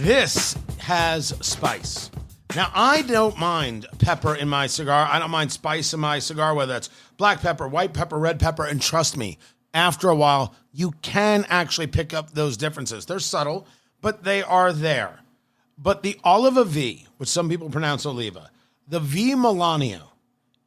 This has spice. Now, I don't mind pepper in my cigar. I don't mind spice in my cigar, whether it's black pepper, white pepper, red pepper. And trust me, after a while, you can actually pick up those differences. They're subtle, but they are there. But the Oliva V, which some people pronounce Oliva, the V Melanio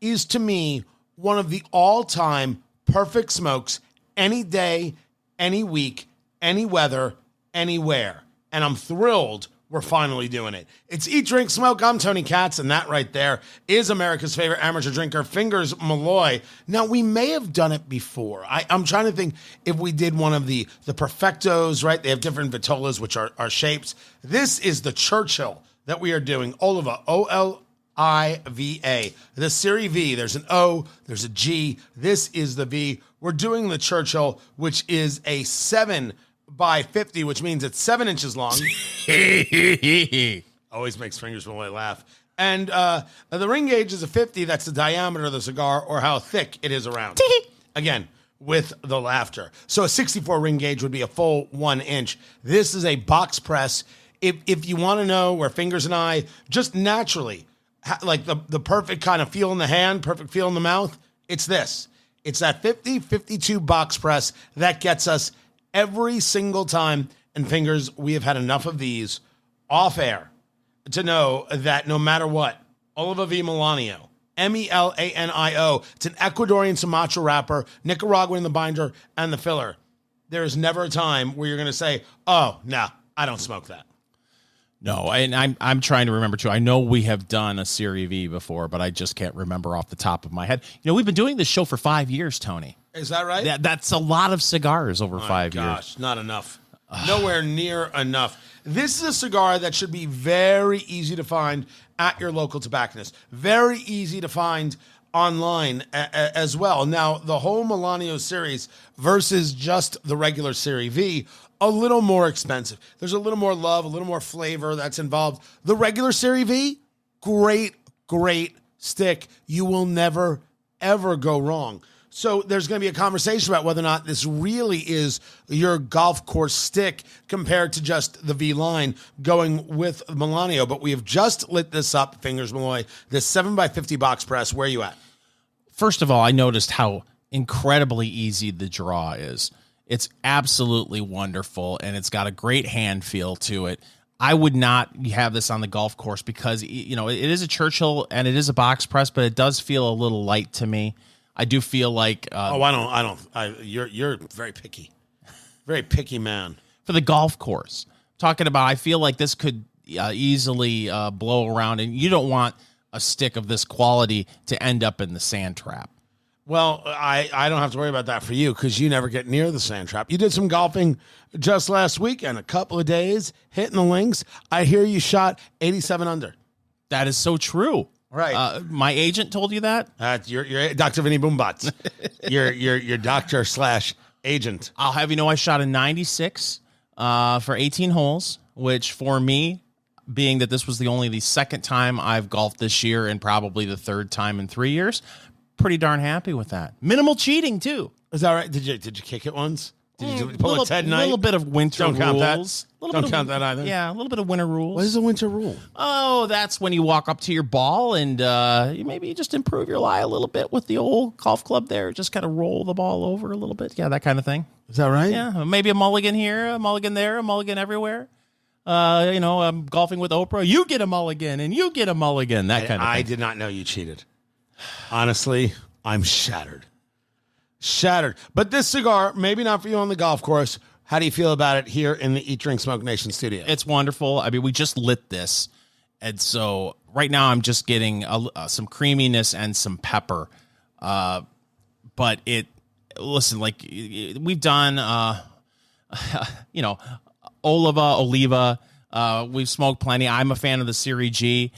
is, to me, one of the all-time perfect smokes any day, any week, any weather, anywhere. And I'm thrilled we're finally doing it. It's Eat, Drink, Smoke. I'm Tony Katz, and that right there is America's favorite amateur drinker, Fingers Malloy. Now, we may have done it before. I'm trying to think if we did one of the Perfectos, right? They have different vitolas, which are shapes. This is the Churchill that we are doing. Oliva, Oliva. The Serie V, there's an O, there's a G. This is the V. We're doing the Churchill, which is a 7 by 50, which means it's 7 inches long. Always makes Fingers Malloy laugh. And the ring gauge is a 50. That's the diameter of the cigar, or how thick it is around. Again, with the laughter. So a 64 ring gauge would be a full 1 inch. This is a box press. If you want to know where Fingers and I just naturally, like the perfect kind of feel in the hand, perfect feel in the mouth, it's this. It's that 50-52 box press that gets us every single time. And Fingers, we have had enough of these off air to know that no matter what, Oliva V Melanio, Melanio, it's an Ecuadorian Sumatra wrapper, Nicaraguan in the binder and the filler. There is never a time where you're going to say, oh, no, I don't smoke that. No, and I'm trying to remember, too. I know we have done a Serie V before, but I just can't remember off the top of my head. You know, we've been doing this show for 5 years, Tony. Is that right? That's a lot of cigars over 5 years. Gosh, not enough. Nowhere near enough. This is a cigar that should be very easy to find at your local tobacconist. Very easy to find online as well. Now, the whole Melanio series versus just the regular Serie V, a little more expensive. There's a little more love, a little more flavor that's involved. The regular Serie V, great stick. You will never, ever go wrong. So there's going to be a conversation about whether or not this really is your golf course stick compared to just the V line going with Melanio. But we have just lit this up, Fingers Malloy, this 7x50 box press. Where are you at? First of all, I noticed how incredibly easy the draw is. It's absolutely wonderful, and it's got a great hand feel to it. I would not have this on the golf course because, you know, it is a Churchill and it is a box press, but it does feel a little light to me. I do feel like you're very picky man for the golf course. Talking about, I feel like this could easily blow around, and you don't want a stick of this quality to end up in the sand trap. Well, I don't have to worry about that for you because you never get near the sand trap. You did some golfing just last weekend, a couple of days, hitting the links. I hear you shot 87 under. That is so true. Right. My agent told you that? You're Dr. Vinny Boombots. Your doctor / agent. I'll have you know I shot a 96 for 18 holes, which for me, being that this was the second time I've golfed this year and probably the third time in 3 years, pretty darn happy with that. Minimal cheating, too. Is that right? Did you kick it once? Did you pull a Ted night? A little bit of winter Don't rules. Don't count that either. Yeah, a little bit of winter rules. What is a winter rule? Oh, that's when you walk up to your ball and you just improve your lie a little bit with the old golf club there. Just kind of roll the ball over a little bit. Yeah, that kind of thing. Is that right? Yeah, maybe a mulligan here, a mulligan there, a mulligan everywhere. I'm golfing with Oprah. You get a mulligan and you get a mulligan. That kind of thing. I did not know you cheated. Honestly, I'm shattered. But this cigar, maybe not for you on the golf course. How do you feel about it here in the Eat, Drink, Smoke Nation studio? It's wonderful. I mean, we just lit this. And so right now I'm just getting some creaminess and some pepper. But listen, like we've done, Oliva. We've smoked plenty. I'm a fan of the Serie G.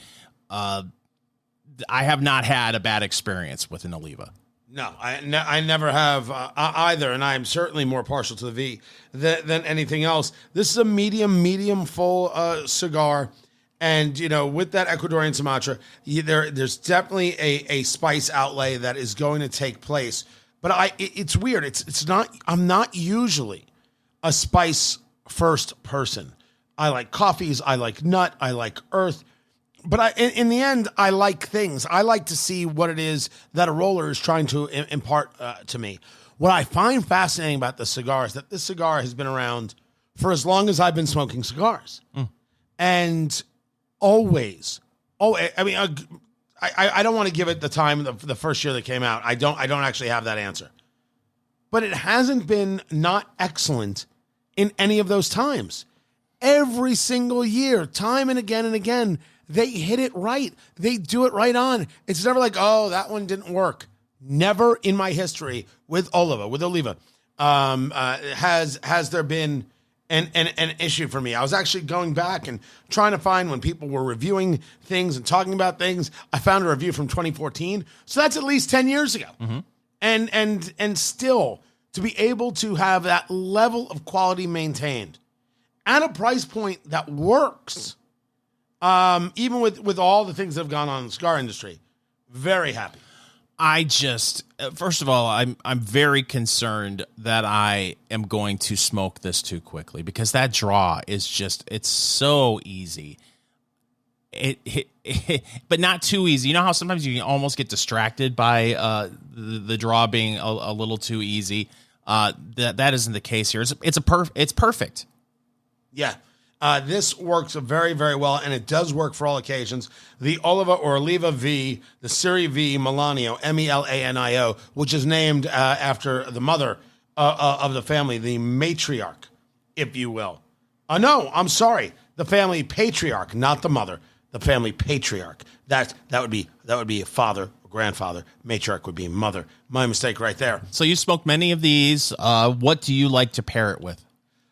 I have not had a bad experience with an Oliva. No, I never have either, and I'm certainly more partial to the V than anything else. This is a medium full cigar, and with that Ecuadorian Sumatra, there's definitely a spice outlay that is going to take place. But it's weird. It's not. I'm not usually a spice first person. I like coffees. I like nut. I like earth. But in the end, I like things. I like to see what it is that a roller is trying to impart to me. What I find fascinating about this cigar is that this cigar has been around for as long as I've been smoking cigars. And always, I mean, I don't want to give it the time, the first year that came out. I don't actually have that answer. But it hasn't been not excellent in any of those times. Every single year, time and again, they hit it right. They do it right on. It's never like, oh, that one didn't work. Never in my history with Oliva, has there been an issue for me. I was actually going back and trying to find when people were reviewing things and talking about things. I found a review from 2014. So that's at least 10 years ago. And still to be able to have that level of quality maintained at a price point that works. Even with all the things that have gone on in the cigar industry, very happy. I just, first of all, I'm very concerned that I am going to smoke this too quickly because that draw is just, it's so easy. But not too easy. You know how sometimes you can almost get distracted by the draw being a little too easy. That isn't the case here. It's perfect. Yeah. This works very, very well, and it does work for all occasions. The Oliva V, the Serie V Melanio, Melanio, which is named after the mother of the family, the matriarch, if you will. No, I'm sorry, the family patriarch, not the mother, the family patriarch. That would be a father, or grandfather. Matriarch would be mother. My mistake right there. So you smoked many of these. What do you like to pair it with?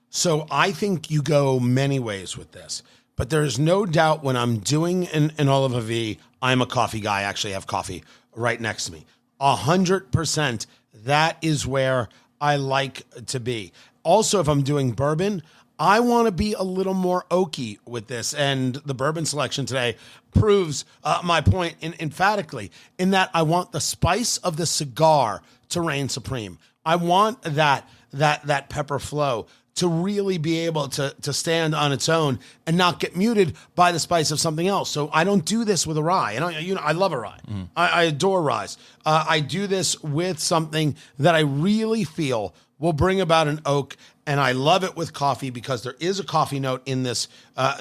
So I think you go many ways with this, but there's no doubt when I'm doing an Oliva V, I'm a coffee guy. I actually have coffee right next to me. 100%. That is where I like to be. Also, if I'm doing bourbon, I want to be a little more oaky with this. And the bourbon selection today proves my point emphatically in that I want the spice of the cigar to reign supreme. I want that pepper flow to really be able to stand on its own and not get muted by the spice of something else. So I don't do this with a rye. And I love a rye. I adore ryes. I do this with something that I really feel will bring about an oak, and I love it with coffee because there is a coffee note in this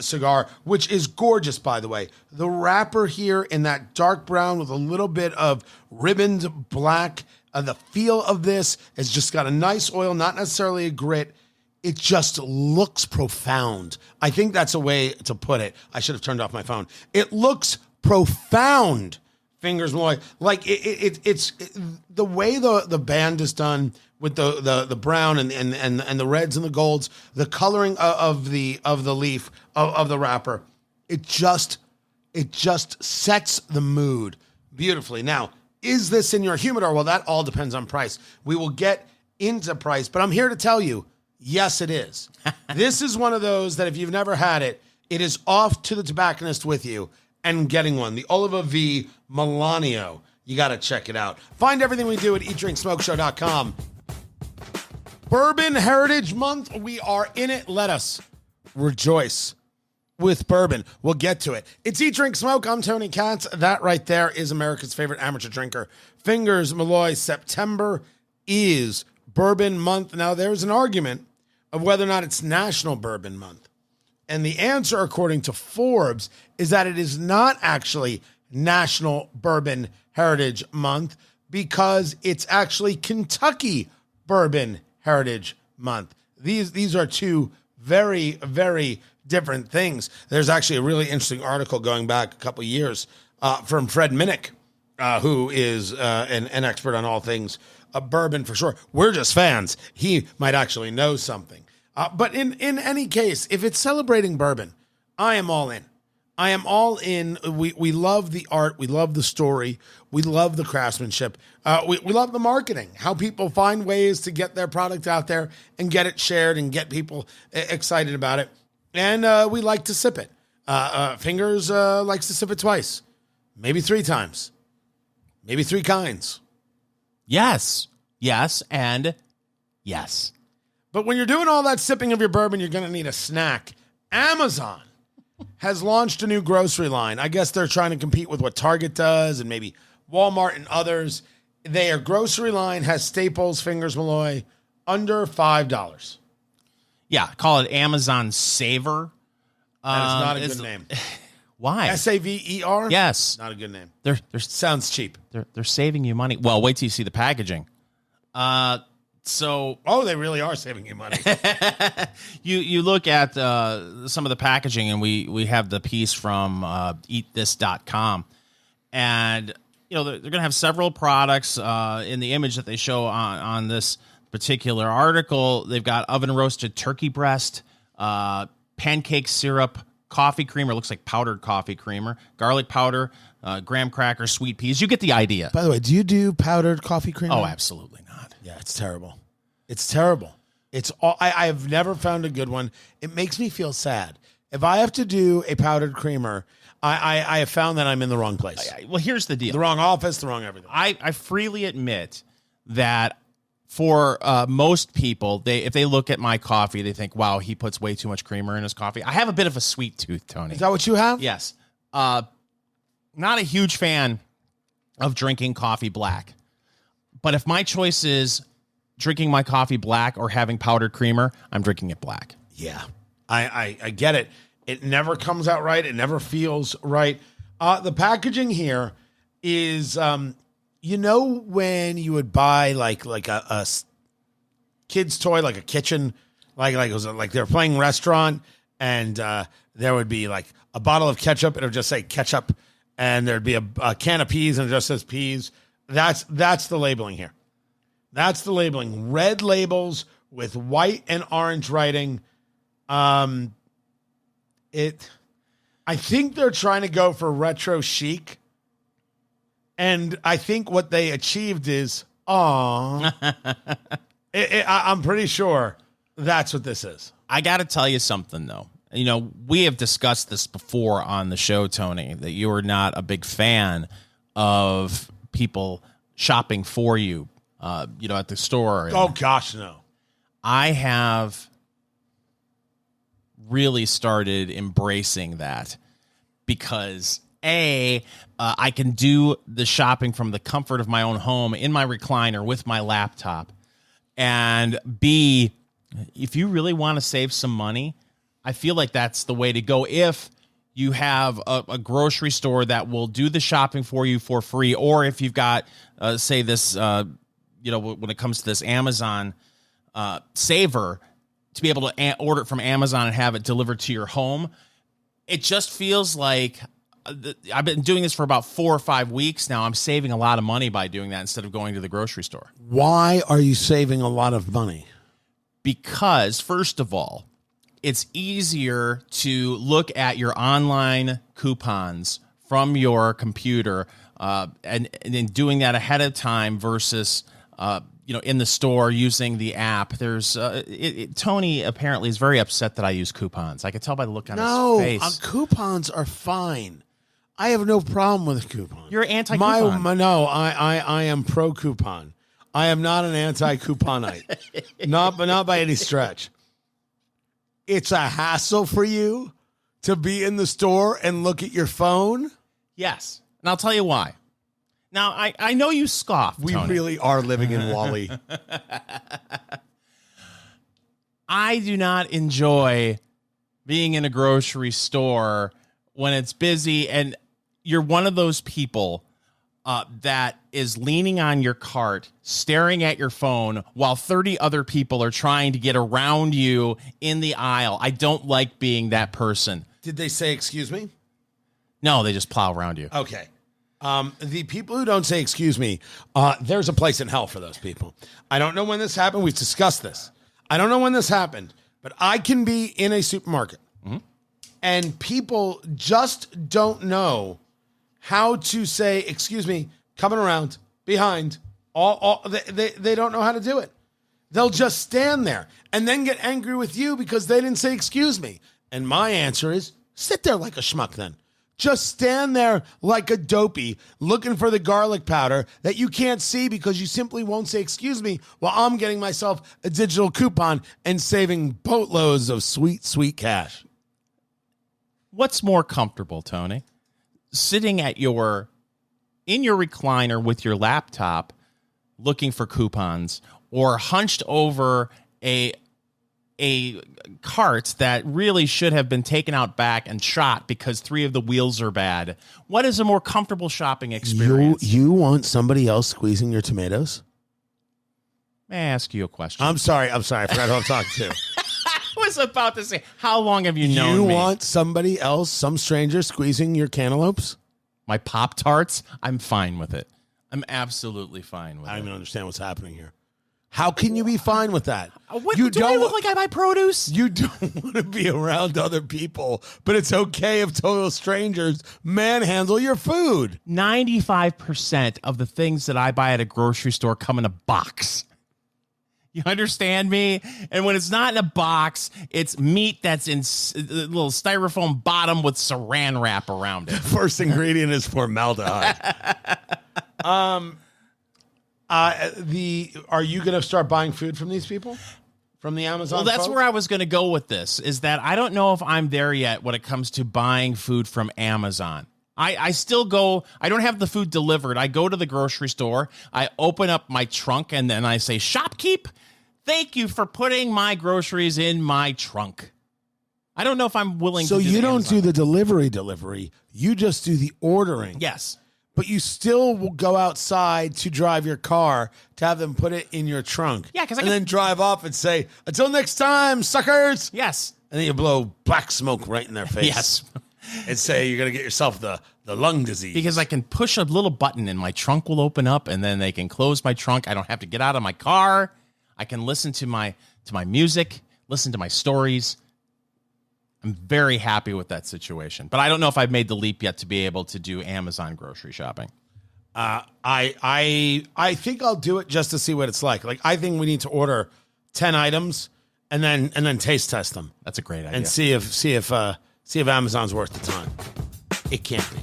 cigar, which is gorgeous, by the way. The wrapper here in that dark brown with a little bit of ribboned black. The feel of this has just got a nice oil, not necessarily a grit. It just looks profound. I think that's a way to put it. I should have turned off my phone. It looks profound, Fingers Malloy. Like it's the way the band is done with the brown and the reds and the golds, the coloring of the leaf of the wrapper. It just sets the mood beautifully. Now, is this in your humidor? Well, that all depends on price. We will get into price, but I'm here to tell you, yes, it is. This is one of those that if you've never had it, it is off to the tobacconist with you and getting one. The Oliva V Melanio. You got to check it out. Find everything we do at eatdrinksmokeshow.com. Bourbon Heritage Month. We are in it. Let us rejoice with bourbon. We'll get to it. It's Eat, Drink, Smoke. I'm Tony Katz. That right there is America's favorite amateur drinker. Fingers Malloy. September is Bourbon Month. Now, there's an argument of whether or not it's National Bourbon Month. And the answer, according to Forbes, is that it is not actually National Bourbon Heritage Month because it's actually Kentucky Bourbon Heritage Month. These are two very, very different things. There's actually a really interesting article going back a couple years from Fred Minnick, who is an expert on all things bourbon for sure. We're just fans. He might actually know something. But in any case, if it's celebrating bourbon, I am all in. I am all in. We love the art. We love the story. We love the craftsmanship. We love the marketing, how people find ways to get their product out there and get it shared and get people excited about it. And we like to sip it. Fingers likes to sip it twice, maybe 3 times, maybe 3 kinds. Yes, and yes. But when you're doing all that sipping of your bourbon, you're going to need a snack. Amazon has launched a new grocery line. I guess they're trying to compete with what Target does and maybe Walmart and others. Their grocery line has staples, Fingers Malloy, under $5. Yeah, call it Amazon Saver. That is not a good name. Why? Saver? Yes. Not a good name. They're Sounds cheap. they're saving you money. Well, wait till you see the packaging. Oh, they really are saving you money. You look at some of the packaging, and we have the piece from eatthis.com, and they're going to have several products in the image that they show on this particular article. They've got oven roasted turkey breast, pancake syrup, coffee creamer, looks like powdered coffee creamer, garlic powder, graham cracker, sweet peas. You get the idea. By the way, do you do powdered coffee creamer? Oh, absolutely not. Yeah, it's terrible. It's terrible. It's all I have never found a good one. It makes me feel sad. If I have to do a powdered creamer, I have found that I'm in the wrong place. Well, here's the deal. The wrong office, the wrong everything. I freely admit that for most people, if they look at my coffee, they think, wow, he puts way too much creamer in his coffee. I have a bit of a sweet tooth, Tony. Is that what you have? Yes. Not a huge fan of drinking coffee black. But if my choice is drinking my coffee black or having powdered creamer, I'm drinking it black. Yeah, I get it. It never comes out right. It never feels right. The packaging here is, when you would buy like a kid's toy, like a kitchen, like it was like they were playing restaurant, and there would be like a bottle of ketchup. It would just say ketchup, and there'd be a can of peas, and it just says peas. That's the labeling here. That's the labeling. Red labels with white and orange writing. I think they're trying to go for retro chic. And I think what they achieved is, I'm pretty sure that's what this is. I got to tell you something, though. We have discussed this before on the show, Tony, that you are not a big fan of people shopping for you, at the store. Oh, gosh, no. I have really started embracing that because, A, I can do the shopping from the comfort of my own home in my recliner with my laptop. And B, if you really want to save some money, I feel like that's the way to go if you have a grocery store that will do the shopping for you for free, or if you've got, say, this, when it comes to this Amazon Saver, to be able to order it from Amazon and have it delivered to your home. It just feels like I've been doing this for about 4 or 5 weeks now. I'm saving a lot of money by doing that instead of going to the grocery store. Why are you saving a lot of money? Because, first of all, it's easier to look at your online coupons from your computer and in doing that ahead of time versus in the store using the app. There's Tony apparently is very upset that I use coupons. I can tell by the look on his face. Coupons are fine. I have no problem with coupons. You're anti-coupon. No, I am pro coupon. I am not an anti-couponite. not by any stretch. It's a hassle for you to be in the store and look at your phone. Yes, and I'll tell you why. Now, I know you scoff, We Tony. really are living in Wall-E. I do not enjoy being in a grocery store when it's busy and you're one of those people that is leaning on your cart, staring at your phone while 30 other people are trying to get around you in the aisle. I don't like being that person. Did they say, excuse me? No, they just plow around you. Okay. The people who don't say, excuse me, there's a place in hell for those people. I don't know when this happened. We've discussed this. I don't know when this happened, but I can be in a supermarket and people just don't know how to say, excuse me, coming around, behind, they don't know how to do it. They'll just stand there and then get angry with you because they didn't say, excuse me. And my answer is, sit there like a schmuck then. Just stand there like a dopey looking for the garlic powder that you can't see because you simply won't say, excuse me, while I'm getting myself a digital coupon and saving boatloads of sweet, sweet cash. What's more comfortable, Tony? Sitting in your recliner with your laptop looking for coupons, or hunched over a cart that really should have been taken out back and shot because 3 of the wheels are bad. What is a more comfortable shopping experience? You want somebody else squeezing your tomatoes? May I ask you a question? I'm sorry. I forgot who I'm talking to. I was about to say, how long have you known me? You want somebody else, some stranger, squeezing your cantaloupes? My Pop-Tarts? I'm fine with it. I'm absolutely fine with it. I don't even understand what's happening here. How can you be fine with that? What, do I look like I buy produce? You don't want to be around other people, but it's okay if total strangers manhandle your food. 95% of the things that I buy at a grocery store come in a box. You understand me? And when it's not in a box, it's meat that's in a little styrofoam bottom with saran wrap around it. The first ingredient is formaldehyde. Are you going to start buying food from these people? From the Amazon? Well, that's folks? where I was going to go with this, is that I don't know if I'm there yet when it comes to buying food from Amazon. I still go, I don't have the food delivered. I go to the grocery store, I open up my trunk, and then I say, "Shopkeep, thank you for putting my groceries in my trunk." I don't know if I'm willing to do So you don't Amazon. do the delivery. You just do the ordering. Yes. But you still will go outside to drive your car to have them put it in your trunk. Yeah, because and then drive off and say, "Until next time, suckers." Yes. And then you blow black smoke right in their face. Yes. And say you're going to get yourself the lung disease. Because I can push a little button and my trunk will open up, and then they can close my trunk. I don't have to get out of my car. I can listen to my music, listen to my stories. I'm very happy with that situation. But I don't know if I've made the leap yet to be able to do Amazon grocery shopping. I think I'll do it just to see what it's like. Like, I think we need to order 10 items and then taste test them. That's a great idea. And see if Amazon's worth the time. It can't be.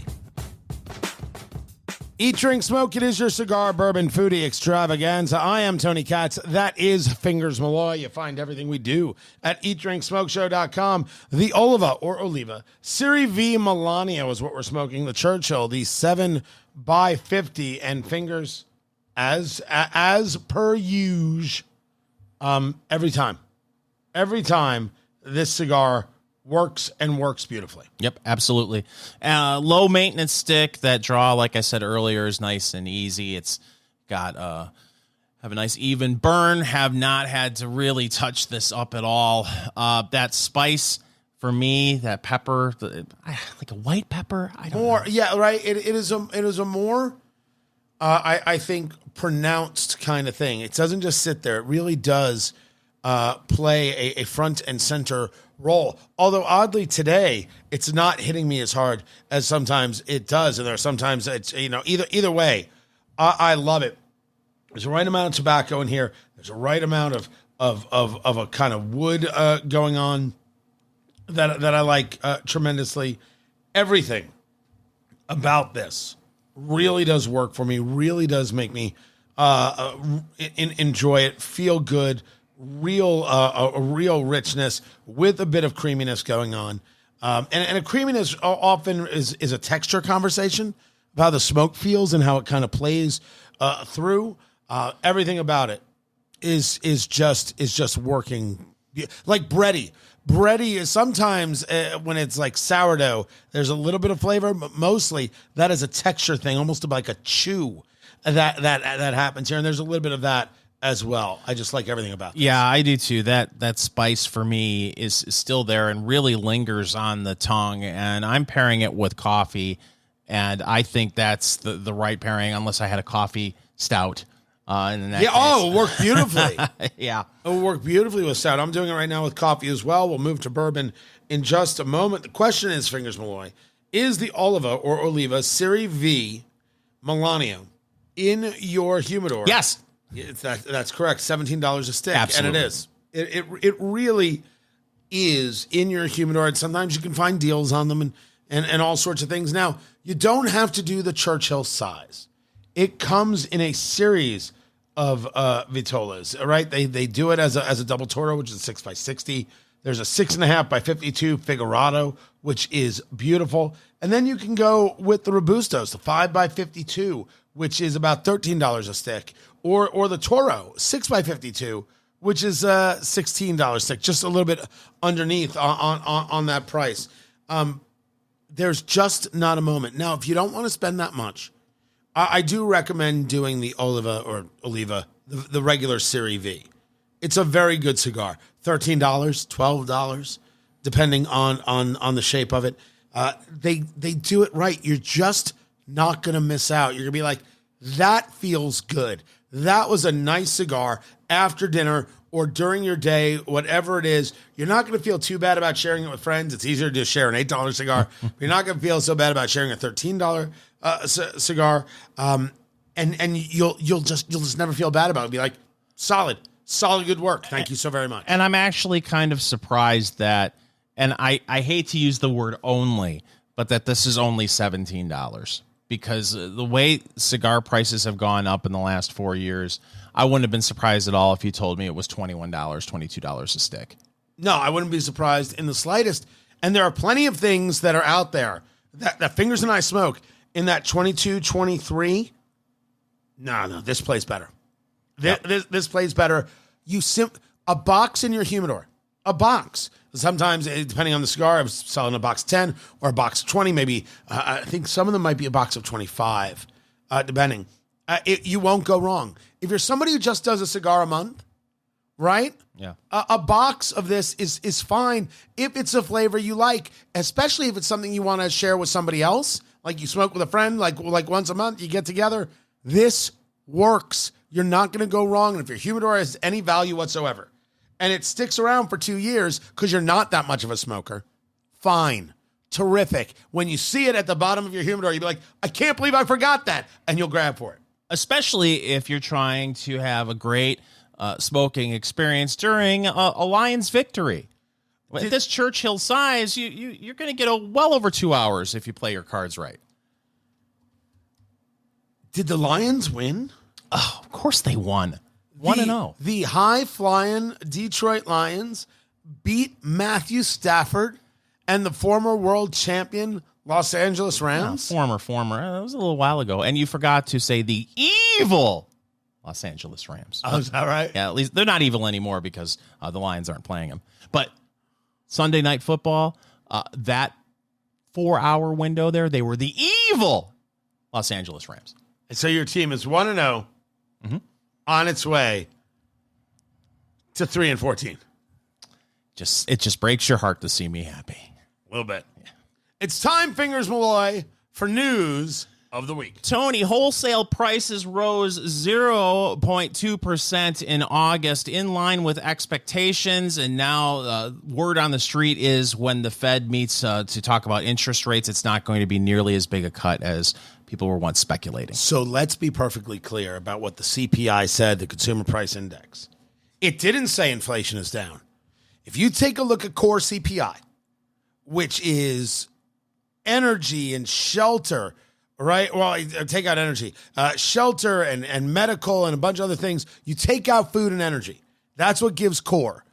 Eat, drink, smoke. It is your cigar, bourbon, foodie extravaganza. I am Tony Katz. That is Fingers Malloy. You find everything we do at eatdrinksmokeshow.com. The Oliva Serie V Melanio is what we're smoking. The Churchill, the 7x50, and Fingers as per usual. Every time this cigar works beautifully. Yep, absolutely. Low maintenance stick. That draw, like I said earlier, is nice and easy. It's got have a nice even burn. Have not had to really touch this up at all. That spice for me, that pepper, like a white pepper. I don't know. Yeah, right. It is a more I think pronounced kind of thing. It doesn't just sit there. It really does play a front and center role. Although oddly today, it's not hitting me as hard as sometimes it does. And there are sometimes it's, either way, I love it. There's a right amount of tobacco in here. There's a right amount of a kind of wood going on that I like tremendously. Everything about this really does work for me, really does make me enjoy it, feel good, a real richness with a bit of creaminess going on. And a creaminess often is a texture conversation about how the smoke feels and how it kind of plays through. Everything about it is just working like bready. Bready is sometimes when it's like sourdough, there's a little bit of flavor, but mostly that is a texture thing, almost like a chew that happens here. And there's a little bit of that as well. I just like everything about this. Yeah, I do too. That spice for me is still there and really lingers on the tongue. And I'm pairing it with coffee, and I think that's the right pairing, unless I had a coffee stout. It worked beautifully. Yeah. It will work beautifully with stout. I'm doing it right now with coffee as well. We'll move to bourbon in just a moment. The question is, Fingers Malloy, is the Oliva Serie V Melanio in your humidor? Yes. That's correct. $17 a stick. Absolutely. And it is. It really is in your humidor. And sometimes you can find deals on them and all sorts of things. Now, you don't have to do the Churchill size. It comes in a series of vitolas, right? They do it as a double toro, which is 6x60. There's a 6.5 by 52 Figurado, which is beautiful. And then you can go with the Robustos, the 5 by 52, which is about $13 a stick, or the Toro, 6 by 52, which is $16 a stick, just a little bit underneath on that price. There's just not a moment. Now, if you don't want to spend that much, I do recommend doing the Oliva, the regular Serie V. It's a very good cigar. $13, $12, depending on the shape of it. They do it right. You're just not going to miss out. You're going to be like, that feels good. That was a nice cigar after dinner or during your day, whatever it is. You're not going to feel too bad about sharing it with friends. It's easier to just share an $8 cigar. You're not going to feel so bad about sharing a $13 cigar. And you'll just never feel bad about it. Be like, solid good work. Thank you so very much. And I'm actually kind of surprised that, and I hate to use the word only, but that this is only $17, because the way cigar prices have gone up in the last 4 years, I wouldn't have been surprised at all if you told me it was $21, $22 a stick. No, I wouldn't be surprised in the slightest. And there are plenty of things that are out there that Fingers and I smoke in that 22, 23. No, this plays better. Yep. This plays better. A box in your humidor. A box. Sometimes, depending on the cigar, I'm selling a box 10 or a box 20. Maybe I think some of them might be a box of 25, depending. You won't go wrong. If you're somebody who just does a cigar a month, right? Yeah. A box of this is fine if it's a flavor you like, especially if it's something you want to share with somebody else. Like you smoke with a friend, like once a month, you get together. This works. You're not going to go wrong. And if your humidor has any value whatsoever, and it sticks around for 2 years because you're not that much of a smoker, fine. Terrific. When you see it at the bottom of your humidor, you'll be like, I can't believe I forgot that. And you'll grab for it. Especially if you're trying to have a great smoking experience during a Lions victory. At this Churchill size, you're going to get well over 2 hours if you play your cards right. Did the Lions win? Oh, of course they won. 1-0. The high-flying Detroit Lions beat Matthew Stafford and the former world champion Los Angeles Rams. Former. That was a little while ago. And you forgot to say the evil Los Angeles Rams. Oh, is that right? Yeah, at least they're not evil anymore because the Lions aren't playing them. But Sunday Night Football, that 4-hour window there, they were the evil Los Angeles Rams. And so your team is 1-0 on its way to 3-14. It just breaks your heart to see me happy. A little bit. Yeah. It's time, Fingers Malloy, for news of the week. Tony, wholesale prices rose 0.2% in August, in line with expectations. And now word on the street is when the Fed meets to talk about interest rates, it's not going to be nearly as big a cut as people were once speculating. So let's be perfectly clear about what the CPI said, the Consumer Price Index. It didn't say inflation is down. If you take a look at core CPI, which is energy and shelter, right? Well, take out energy, shelter and medical and a bunch of other things. You take out food and energy. That's what gives core.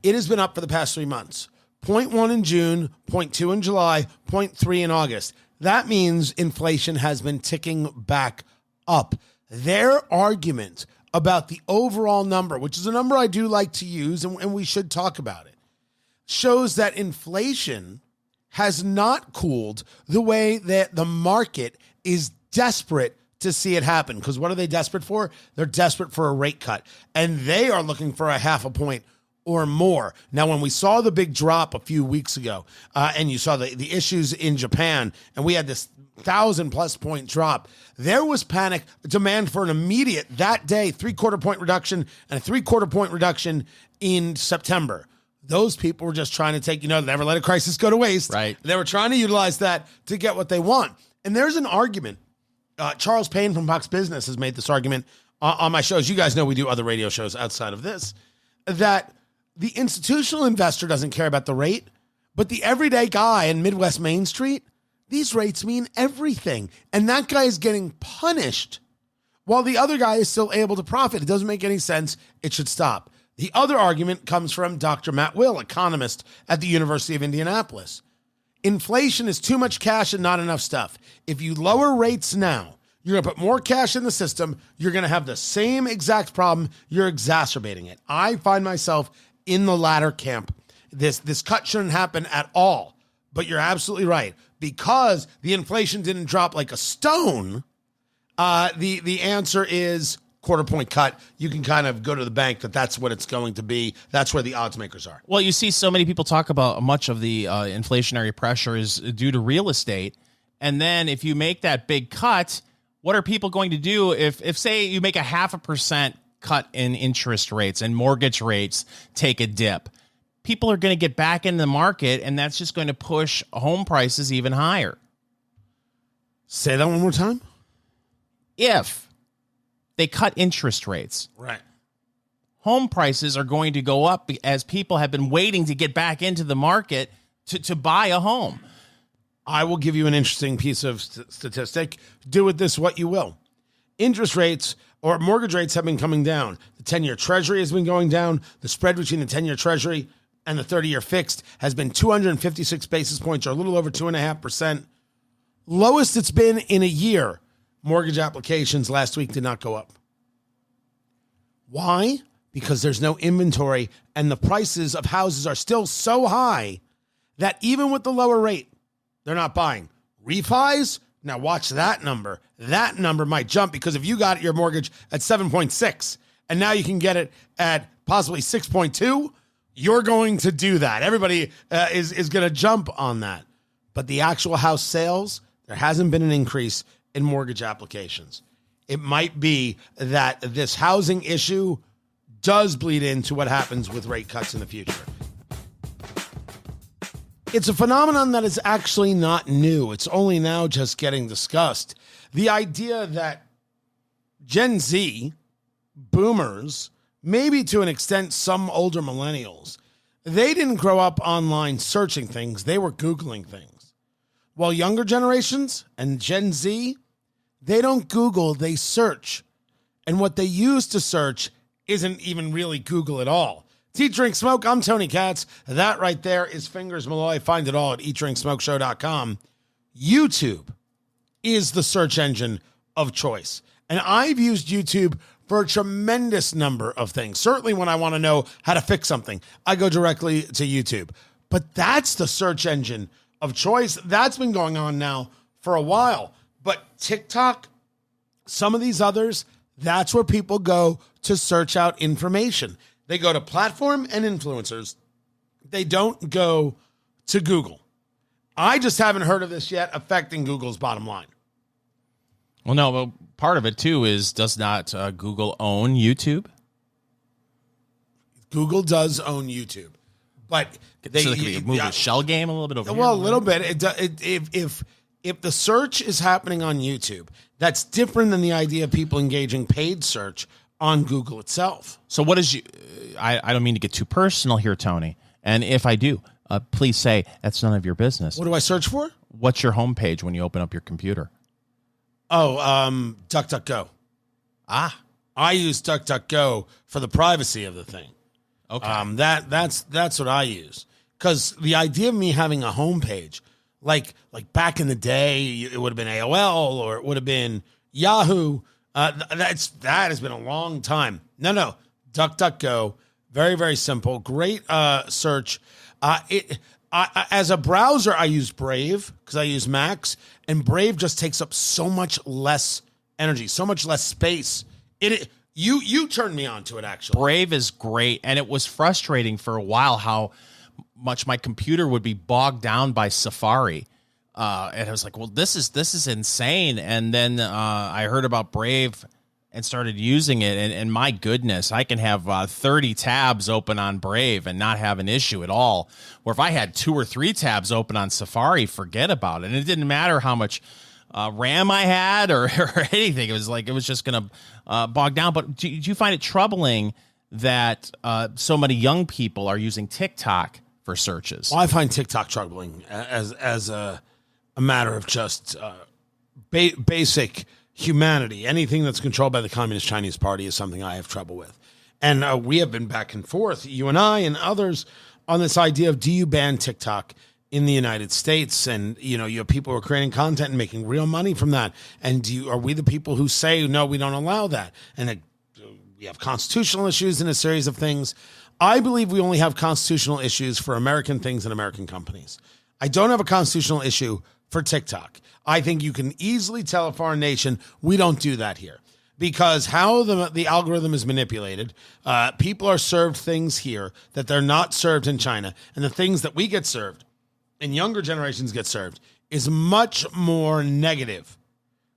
It has been up for the past 3 months. 0.1 in June, 0.2 in July, 0.3 in August. That means inflation has been ticking back up. Their argument about the overall number, which is a number I do like to use, and we should talk about it, shows that inflation has not cooled the way that the market is desperate to see it happen. Because what are they desperate for? They're desperate for a rate cut. And they are looking for a 0.5 point or more. Now, when we saw the big drop a few weeks ago, and you saw the issues in Japan, and we had this 1,000+ point drop, there was panic, demand for an immediate, that day, 3/4 point reduction and a 3/4 point reduction in September. Those people were just trying to take, never let a crisis go to waste. Right. They were trying to utilize that to get what they want. And there's an argument. Charles Payne from Fox Business has made this argument on my shows. You guys know we do other radio shows outside of this, that the institutional investor doesn't care about the rate, but the everyday guy in Midwest Main Street, these rates mean everything. And that guy is getting punished while the other guy is still able to profit. It doesn't make any sense. It should stop. The other argument comes from Dr. Matt Will, economist at the University of Indianapolis. Inflation is too much cash and not enough stuff. If you lower rates now, you're going to put more cash in the system. You're going to have the same exact problem. You're exacerbating it. I find myself in the latter camp. This cut shouldn't happen at all. But you're absolutely right. Because the inflation didn't drop like a stone, the answer is quarter point cut. You can kind of go to the bank that that's what it's going to be. That's where the odds makers are. Well, you see so many people talk about much of the inflationary pressure is due to real estate. And then if you make that big cut, what are people going to do if say you make a 0.5% cut in interest rates and mortgage rates take a dip? People are going to get back in the market, and that's just going to push home prices even higher. Say that one more time. If they cut interest rates, right, home prices are going to go up as people have been waiting to get back into the market to buy a home. I will give you an interesting piece of statistic. Do with this what you will. Interest rates or mortgage rates have been coming down. The 10-year Treasury has been going down. The spread between the 10-year Treasury and the 30-year fixed has been 256 basis points, or a little over 2.5%. Lowest it's been in a year. Mortgage applications last week did not go up. Why? Because there's no inventory, and the prices of houses are still so high that even with the lower rate, they're not buying. Refis? Now watch that number. That number might jump, because if you got your mortgage at 7.6 and now you can get it at possibly 6.2, you're going to do that. Everybody is going to jump on that. But the actual house sales, there hasn't been an increase in mortgage applications. It might be that this housing issue does bleed into what happens with rate cuts in the future. It's a phenomenon that is actually not new. It's only now just getting discussed. The idea that Gen Z, boomers, maybe to an extent some older millennials, they didn't grow up online searching things. They were Googling things. While younger generations and Gen Z, they don't Google, they search. And what they use to search isn't even really Google at all. It's Eat, Drink, Smoke. I'm Tony Katz. That right there is Fingers Malloy. Find it all at eatdrinksmokeshow.com. YouTube is the search engine of choice. And I've used YouTube for a tremendous number of things. Certainly when I want to know how to fix something, I go directly to YouTube. But that's the search engine of choice. That's been going on now for a while. But TikTok, some of these others, that's where people go to search out information. They go to platform and influencers. They don't go to Google. I just haven't heard of this yet affecting Google's bottom line. Well, no, but part of it, too, is does not Google own YouTube? Google does own YouTube. But they so they can move the shell game a little bit over here. Well, a little bit. If the search is happening on YouTube, that's different than the idea of people engaging paid search on Google itself. So what is you? I don't mean to get too personal here, Tony. And if I do, please say that's none of your business. What do I search for? What's your homepage when you open up your computer? Oh, DuckDuckGo. I use DuckDuckGo for the privacy of the thing. Okay. That's what I use. Because the idea of me having a homepage, like back in the day, it would have been AOL or it would have been Yahoo. That has been a long time. No. DuckDuckGo, very, very simple. Great search. As a browser, I use Brave because I use Macs, and Brave just takes up so much less energy, so much less space. You turned me on to it, actually. Brave is great, and it was frustrating for a while how much my computer would be bogged down by Safari. And I was like, well, this is insane. And then I heard about Brave and started using it. And my goodness, I can have 30 tabs open on Brave and not have an issue at all. Or if I had 2 or 3 tabs open on Safari, forget about it. And it didn't matter how much RAM I had or anything. It was just going to bog down. But do you find it troubling that so many young people are using TikTok for searches? Well, I find TikTok troubling as a matter of just basic humanity. Anything that's controlled by the Communist Chinese Party is something I have trouble with. And we have been back and forth, you and I and others, on this idea of, do you ban TikTok in the United States? And, you have people who are creating content and making real money from that. And are we the people who say, no, we don't allow that? And we have constitutional issues in a series of things. I believe we only have constitutional issues for American things and American companies. I don't have a constitutional issue for TikTok. I think you can easily tell a foreign nation, we don't do that here. Because how the algorithm is manipulated, people are served things here that they're not served in China. And the things that we get served and younger generations get served is much more negative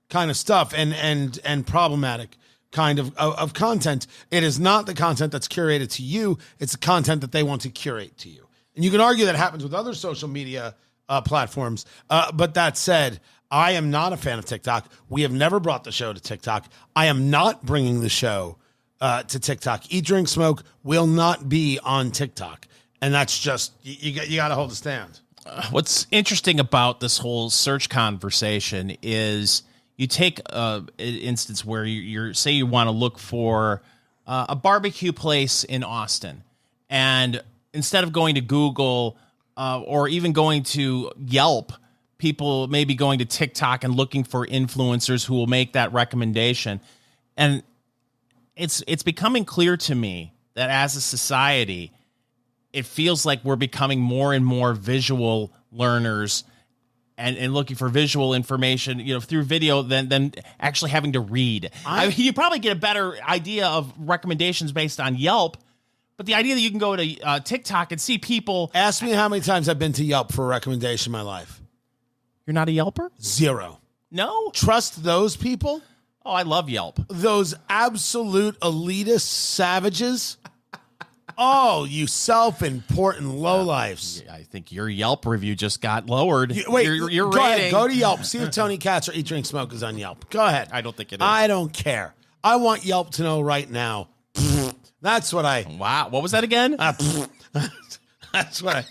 kind of stuff and problematic kind of content. It is not the content that's curated to you. It's the content that they want to curate to you. And you can argue that happens with other social media platforms. But that said, I am not a fan of TikTok. We have never brought the show to TikTok. I am not bringing the show to TikTok. Eat, Drink, Smoke will not be on TikTok. And that's just, you got to hold a stand. What's interesting about this whole search conversation is you take an instance where you say you want to look for a barbecue place in Austin, and instead of going to Google or even going to Yelp, people may be going to TikTok and looking for influencers who will make that recommendation. And it's becoming clear to me that as a society, it feels like we're becoming more and more visual learners and looking for visual information, through video than actually having to read. You probably get a better idea of recommendations based on Yelp, but the idea that you can go to TikTok and see people. Ask me how many times I've been to Yelp for a recommendation in my life. You're not a Yelper? 0. No? Trust those people? Oh, I love Yelp. Those absolute elitist savages. Oh, you self-important lowlifes. I think your Yelp review just got lowered. Wait, your go rating. ahead. Go to Yelp. See if Tony Katz or Eat, Drink, Smoke is on Yelp. Go ahead. I don't think it is. I don't care. I want Yelp to know right now. That's what I... Wow. What was that again? That's what I...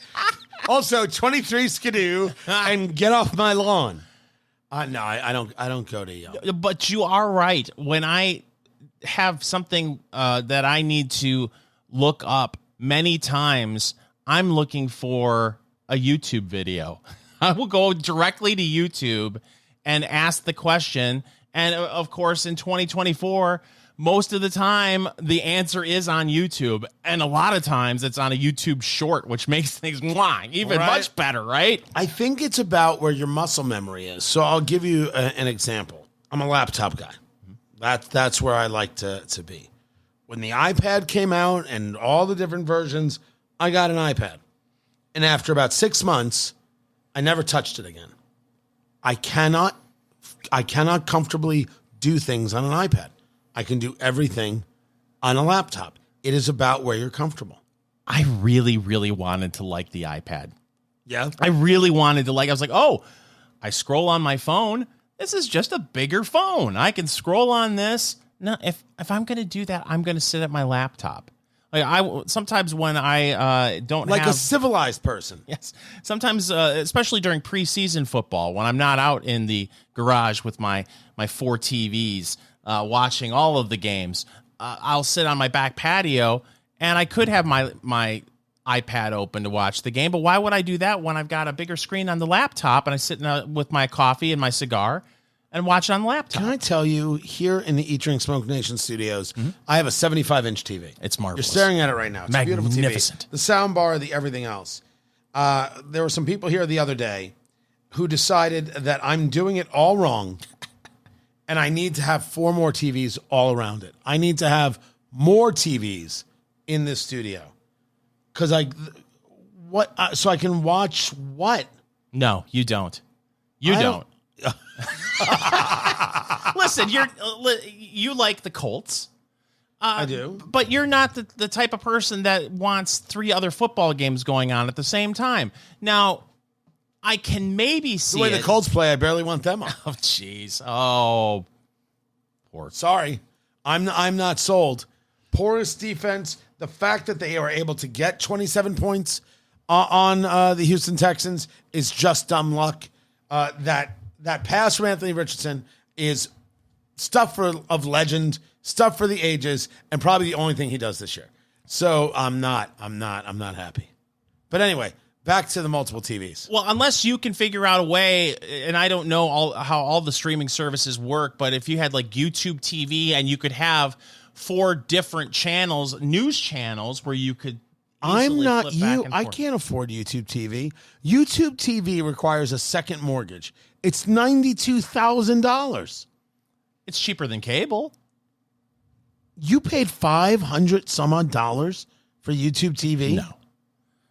Also, 23 Skidoo and get off my lawn. No, I don't go to Yelp. But you are right. When I have something that I need to look up many times, I'm looking for a YouTube video. I will go directly to YouTube and ask the question. And of course, in 2024, most of the time, the answer is on YouTube. And a lot of times it's on a YouTube short, which makes things even much better, right? I think it's about where your muscle memory is. So I'll give you an example. I'm a laptop guy. That's where I like to be. When the iPad came out and all the different versions, I got an iPad. And after about 6 months, I never touched it again. I cannot comfortably do things on an iPad. I can do everything on a laptop. It is about where you're comfortable. I really, really wanted to like the iPad. Yeah. I really wanted to I was like, oh, I scroll on my phone. This is just a bigger phone. I can scroll on this. No, if I'm going to do that, I'm going to sit at my laptop. Sometimes when I don't like have... a civilized person. Yes. Sometimes, especially during preseason football, when I'm not out in the garage with my 4 TVs watching all of the games, I'll sit on my back patio, and I could have my iPad open to watch the game. But why would I do that when I've got a bigger screen on the laptop and I sit with my coffee and my cigar and watch it on the laptop? Can I tell you, here in the Eat, Drink, Smoke Nation studios, I have a 75-inch TV. It's marvelous. You're staring at it right now. It's Magnificent. a beautiful TV. The sound bar, the everything else. There were some people here the other day who decided that I'm doing it all wrong, and I need to have 4 more TVs all around it. I need to have more TVs in this studio. Because so I can watch what? No, you don't. You don't. Listen, you like the Colts. I do. But you're not the type of person that wants 3 other football games going on at the same time. Now, I can maybe see the way the Colts play, I barely want them on. Oh, jeez. Oh, poor. Sorry. I'm not sold. Porous defense. The fact that they are able to get 27 points on the Houston Texans is just dumb luck. That pass from Anthony Richardson is stuff of legend. stuff for the ages, and probably the only thing he does this year. So I'm not happy. But anyway, back to the multiple TVs. Well, unless you can figure out a way, and I don't know how all the streaming services work, but if you had like YouTube TV and you could have 4 different channels, news channels, where you could I'm not flip back you. and I forth. can't afford YouTube TV. YouTube TV requires a second mortgage. It's $92,000. It's cheaper than cable. You paid $500 some odd dollars for YouTube TV?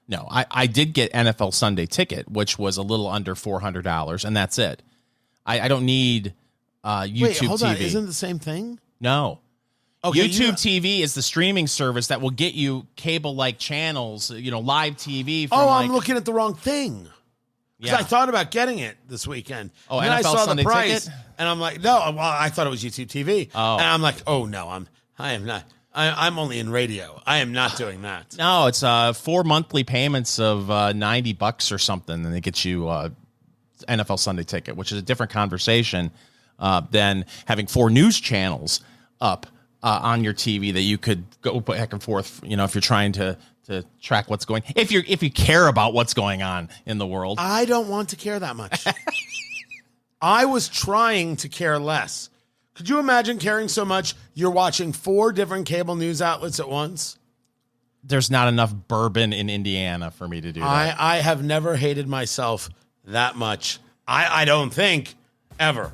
No, I did get NFL Sunday Ticket, which was a little under $400, and that's it. I don't need YouTube Wait, hold TV. on. Isn't it the same thing? No. Okay, YouTube TV is the streaming service that will get you cable-like channels, live TV. From I'm looking at the wrong thing. Because I thought about getting it this weekend. Oh, and NFL I saw Sunday the price, Ticket? and I'm like, no. Well, I thought it was YouTube TV. Oh. And I'm like, oh no, I am not. I'm only in radio. I am not doing that. No, it's 4 monthly payments of $90 or something, and it gets you NFL Sunday Ticket, which is a different conversation than having 4 news channels up on your TV that you could go back and forth. If you're trying to track what's going, if you care about what's going on in the world. I don't want to care that much. I was trying to care less. Could you imagine caring so much you're watching 4 different cable news outlets at once? There's not enough bourbon in Indiana for me to do that. I have never hated myself that much. I don't think ever.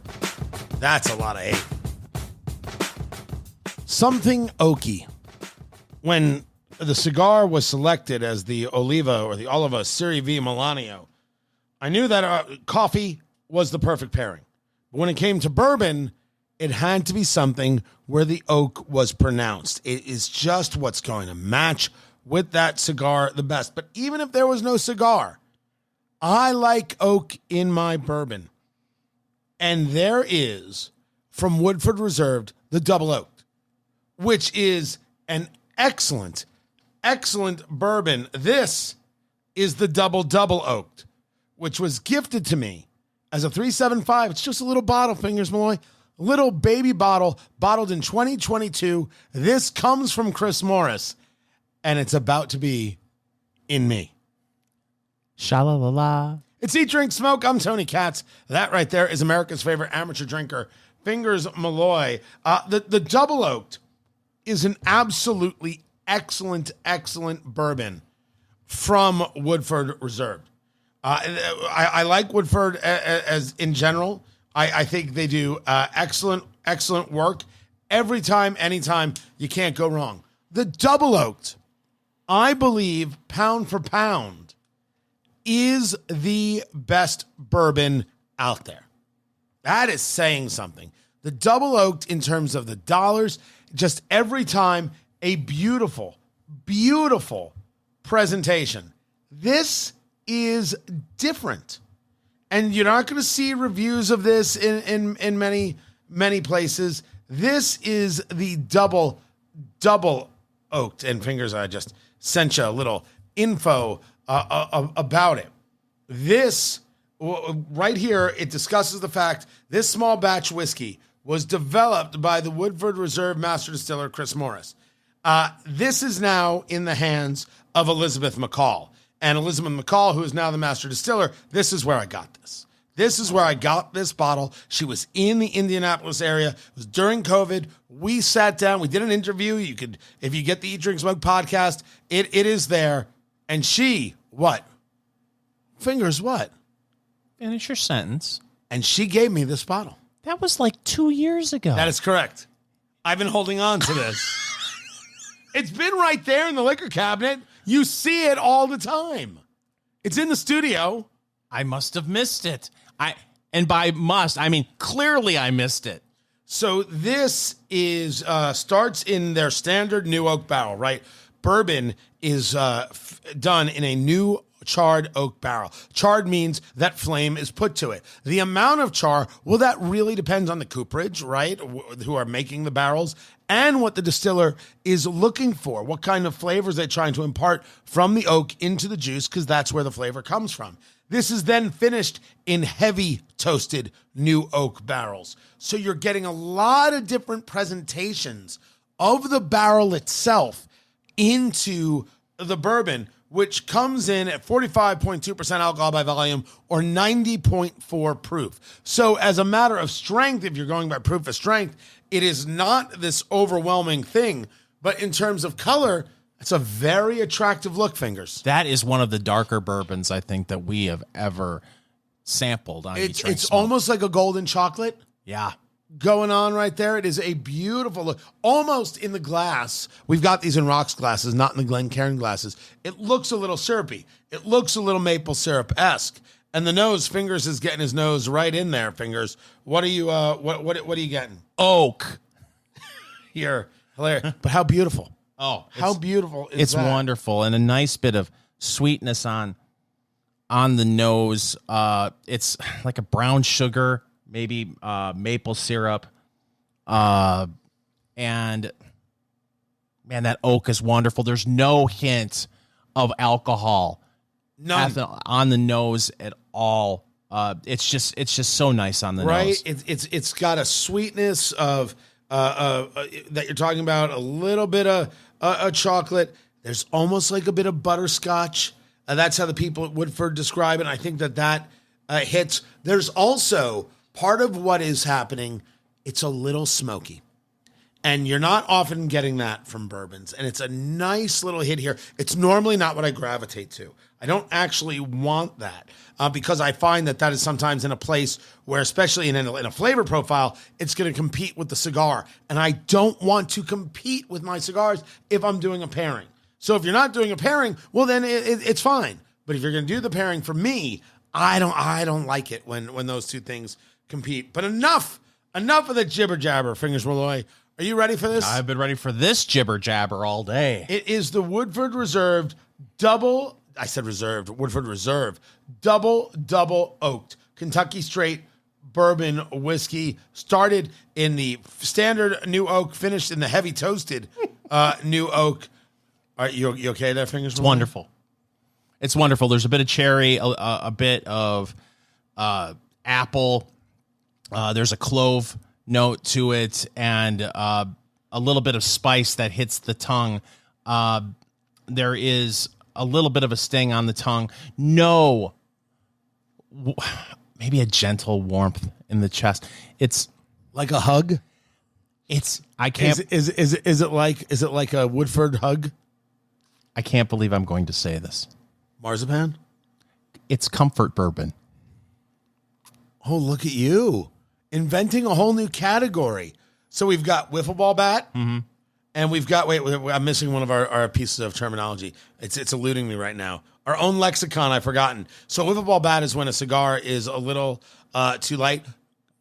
That's a lot of hate. Something oaky. When the cigar was selected as the Oliva Serie V Melanio, I knew that coffee was the perfect pairing. But when it came to bourbon, it had to be something where the oak was pronounced. It is just what's going to match with that cigar the best. But even if there was no cigar, I like oak in my bourbon. And there is, from Woodford Reserved, the Double Oaked, which is an excellent bourbon. This is the Double Oaked, which was gifted to me as a 375. It's just a little bottle, Fingers Malloy. Little baby bottle, bottled in 2022. This comes from Chris Morris, and it's about to be in me. Sha-la-la-la. It's Eat, Drink, Smoke. I'm Tony Katz. That right there is America's favorite amateur drinker, Fingers Malloy. The Double Oaked is an absolutely excellent bourbon from Woodford Reserve. I like Woodford as in general. I think they do excellent work. Every time, anytime, you can't go wrong. The Double Oaked, I believe, pound for pound, is the best bourbon out there. That is saying something. The Double Oaked, in terms of the dollars, just every time, a beautiful presentation. This is different. And you're not going to see reviews of this in many places. This is the double oaked. And Fingers, I just sent you a little info about it. This right here, it discusses the fact this small batch whiskey was developed by the Woodford Reserve Master Distiller Chris Morris. This is now in the hands of Elizabeth McCall. And Elizabeth McCall, who is now the Master Distiller, this is where I got this. This is where I got this bottle. She was in the Indianapolis area. It was during COVID. We sat down. We did an interview. You could, if you get the Eat, Drink, Smoke podcast, it is there. And she, what? Fingers, what? Finish your sentence. And she gave me this bottle. That was like 2 years ago. That is correct. I've been holding on to this. It's been right there in the liquor cabinet. You see it all the time. It's in the studio. I must have missed it. And by must, I mean clearly I missed it. So this is starts in their standard new oak barrel, right? Bourbon is done in a new charred oak barrel. Charred means that flame is put to it. The amount of char, well, that really depends on the cooperage, right? Who are making the barrels, and what the distiller is looking for. What kind of flavors they're trying to impart from the oak into the juice, because that's where the flavor comes from. This is then finished in heavy toasted new oak barrels. So you're getting a lot of different presentations of the barrel itself into the bourbon, which comes in at 45.2% alcohol by volume or 90.4 proof. So as a matter of strength, if you're going by proof of strength, it is not this overwhelming thing. But in terms of color, it's a very attractive look, Fingers. That is one of the darker bourbons I think that we have ever sampled on Eat, Drink, It's Smoke. almost like a golden chocolate. Yeah. Going on right there. It is a beautiful look. Almost in the glass. We've got these in rocks glasses, not in the Glencairn glasses. It looks a little syrupy. It looks a little maple syrup-esque. And the nose, Fingers is getting his nose right in there, Fingers. What are you what are you getting? Oak. You're hilarious. But how beautiful. Oh, how beautiful is that? It's wonderful, and a nice bit of sweetness on the nose. It's like a brown sugar, maybe maple syrup, and man, that oak is wonderful. There's no hint of alcohol on the nose at all. It's just so nice on the nose. Right? It's got a sweetness of that you're talking about, a little bit of chocolate. There's almost like a bit of butterscotch. That's how the people at Woodford describe it. I think that hits. There's also part of what is happening. It's a little smoky. And you're not often getting that from bourbons. And it's a nice little hit here. It's normally not what I gravitate to. I don't actually want that because I find that is sometimes in a place where, especially in a flavor profile, it's going to compete with the cigar. And I don't want to compete with my cigars if I'm doing a pairing. So if you're not doing a pairing, well, then it's fine. But if you're going to do the pairing for me, I don't like it when those two things compete. But enough of the jibber jabber, Fingers Malloy. Are you ready for this? I've been ready for this jibber jabber all day. It is the Woodford Reserve Woodford Reserve double oaked Kentucky straight bourbon whiskey. Started in the standard new oak, finished in the heavy toasted new oak. Are you okay there, Fingers? It's wonderful. It's wonderful. There's a bit of cherry, a bit of apple. There's a clove note to it, and a little bit of spice that hits the tongue. There is a little bit of a sting on the tongue. No, maybe a gentle warmth in the chest. It's like a hug. I can't. Is it like a Woodford hug? I can't believe I'm going to say this. Marzipan? It's comfort bourbon. Oh, look at you. Inventing a whole new category. So we've got wiffle ball bat, and we've got, wait, I'm missing one of our pieces of terminology. It's eluding me right now. Our own lexicon, I've forgotten. So wiffle ball bat is when a cigar is a little too light.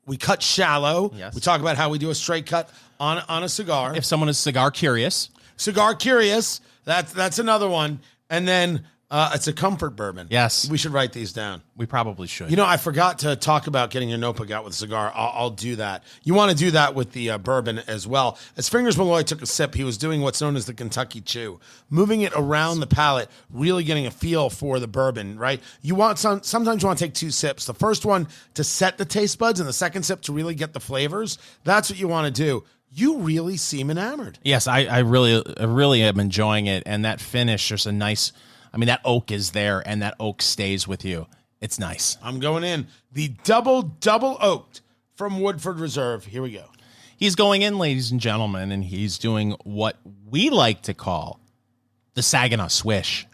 We cut shallow. Yes. We talk about how we do a straight cut on a cigar. If someone is cigar curious, that's another one. And then it's a comfort bourbon. Yes. We should write these down. we probably should. You know, I forgot to talk about getting your notebook out with a cigar. I'll do that. You want to do that with the bourbon as well. As Fingers Malloy took a sip, he was doing what's known as the Kentucky Chew, moving it around the palate, really getting a feel for the bourbon, right? Sometimes you want to take two sips. The first one to set the taste buds, and the second sip to really get the flavors. That's what you want to do. You really seem enamored. Yes, I really am enjoying it. And that finish, there's a nice, that oak is there, and that oak stays with you. It's nice. I'm going in. The double oaked from Woodford Reserve. Here we go. He's going in, ladies and gentlemen, and he's doing what we like to call the Saginaw Swish,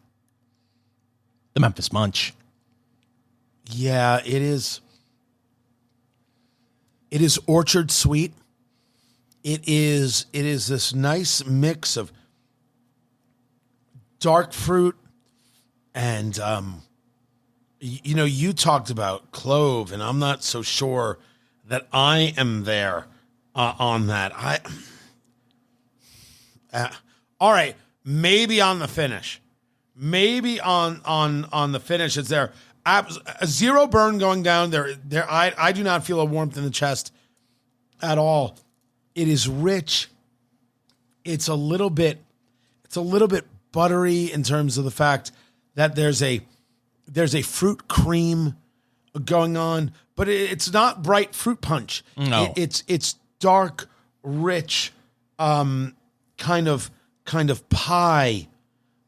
the Memphis Munch. Yeah, it is. It is orchard sweet. It is this nice mix of dark fruit and you talked about clove, and I'm not so sure that I am there on that. All right, maybe on the finish. Maybe on the finish it's there. A zero burn going down there. I do not feel a warmth in the chest at all. It is rich. It's a little bit buttery in terms of the fact that there's a There's a fruit cream going on, but it's not bright fruit punch. No. It's dark, rich, kind of pie,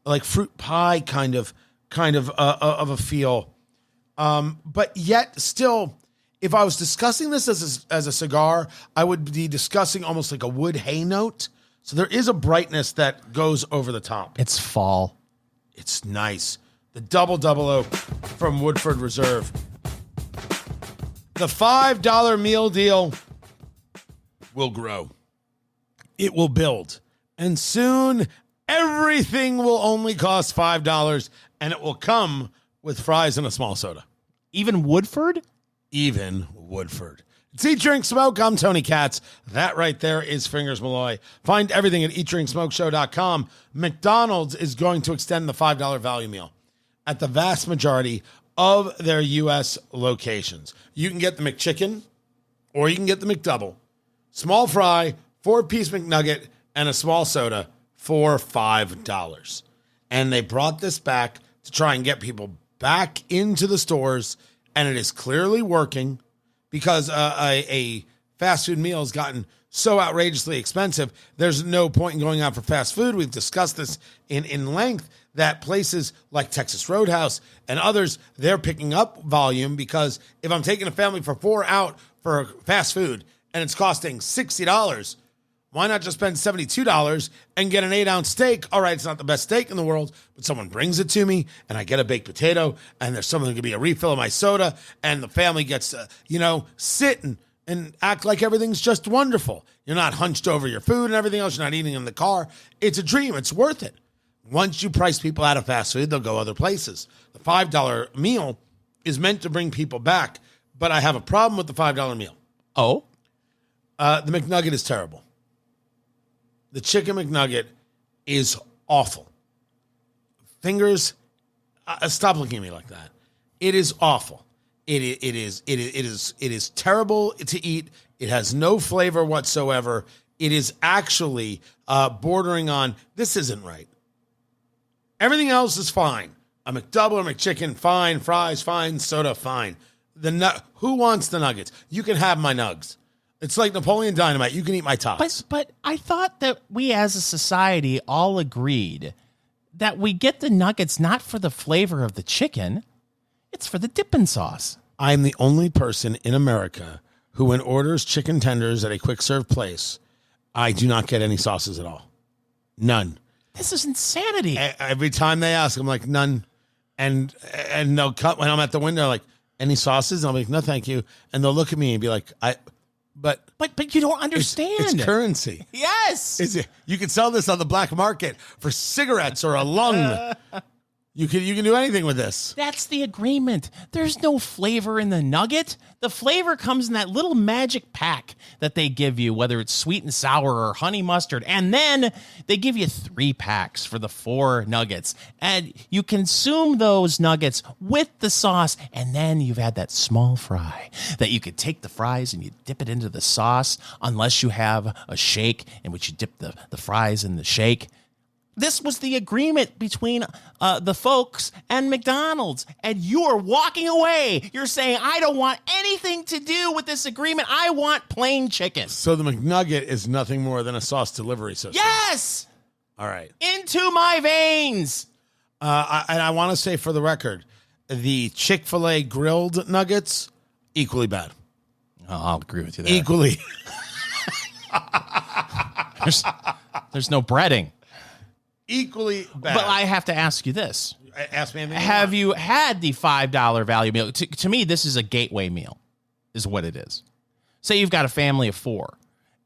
like fruit pie kind of a feel. But yet still, if I was discussing this as a cigar, I would be discussing almost like a wood hay note. So there is a brightness that goes over the top. It's fall. It's nice. The double oak from Woodford Reserve. The $5 meal deal will grow. It will build. And soon everything will only cost $5, and it will come with fries and a small soda. Even Woodford? Even Woodford. It's Eat, Drink, Smoke. I'm Tony Katz. That right there is Fingers Malloy. Find everything at eatdrinksmokeshow.com. McDonald's is going to extend the $5 value meal at the vast majority of their U.S. locations. You can get the McChicken or you can get the McDouble. Small fry, 4-piece McNugget, and a small soda for $5. And they brought this back to try and get people back into the stores, and it is clearly working because a fast food meal has gotten so outrageously expensive. There's no point in going out for fast food. We've discussed this in length, that places like Texas Roadhouse and others, they're picking up volume because if I'm taking a family for 4 out for fast food and it's costing $60, why not just spend $72 and get an 8-ounce steak? All right, it's not the best steak in the world, but someone brings it to me and I get a baked potato and there's something that could be a refill of my soda and the family gets to, sit and act like everything's just wonderful. You're not hunched over your food and everything else. You're not eating in the car. It's a dream. It's worth it. Once you price people out of fast food, they'll go other places. The $5 meal is meant to bring people back, but I have a problem with the $5 meal. Oh? The McNugget is terrible. The chicken McNugget is awful. Fingers, stop looking at me like that. It is awful. It is terrible to eat. It has no flavor whatsoever. It is actually bordering on, this isn't right. Everything else is fine. A McDouble or McChicken, fine. Fries, fine. Soda, fine. Who wants the nuggets? You can have my nugs. It's like Napoleon Dynamite. You can eat my tots. But I thought that we as a society all agreed that we get the nuggets not for the flavor of the chicken. It's for the dipping sauce. I'm the only person in America who, when orders chicken tenders at a quick serve place, I do not get any sauces at all. None. This is insanity. Every time they ask, I'm like, none. And they'll cut when I'm at the window, like, any sauces? And I'll be like, no, thank you. And they'll look at me and be like, But you don't understand. It's currency. Yes. You can sell this on the black market for cigarettes or a lung. You can do anything with this. That's the agreement. There's no flavor in the nugget. The flavor comes in that little magic pack that they give you, whether it's sweet and sour or honey mustard. And then they give you 3 packs for the 4 nuggets. And you consume those nuggets with the sauce. And then you've had that small fry that you could take the fries and you dip it into the sauce, unless you have a shake in which you dip the fries in the shake. This was the agreement between the folks and McDonald's, and you are walking away. You're saying, I don't want anything to do with this agreement. I want plain chicken. So the McNugget is nothing more than a sauce delivery system. Yes! All right. Into my veins. And I want to say for the record, the Chick-fil-A grilled nuggets, equally bad. Oh, I'll agree with you there. Equally. There's no breading. Equally bad. But I have to ask you this. Ask me anything. Have you had the $5 value meal? To me, this is a gateway meal, is what it is. Say you've got a family of 4,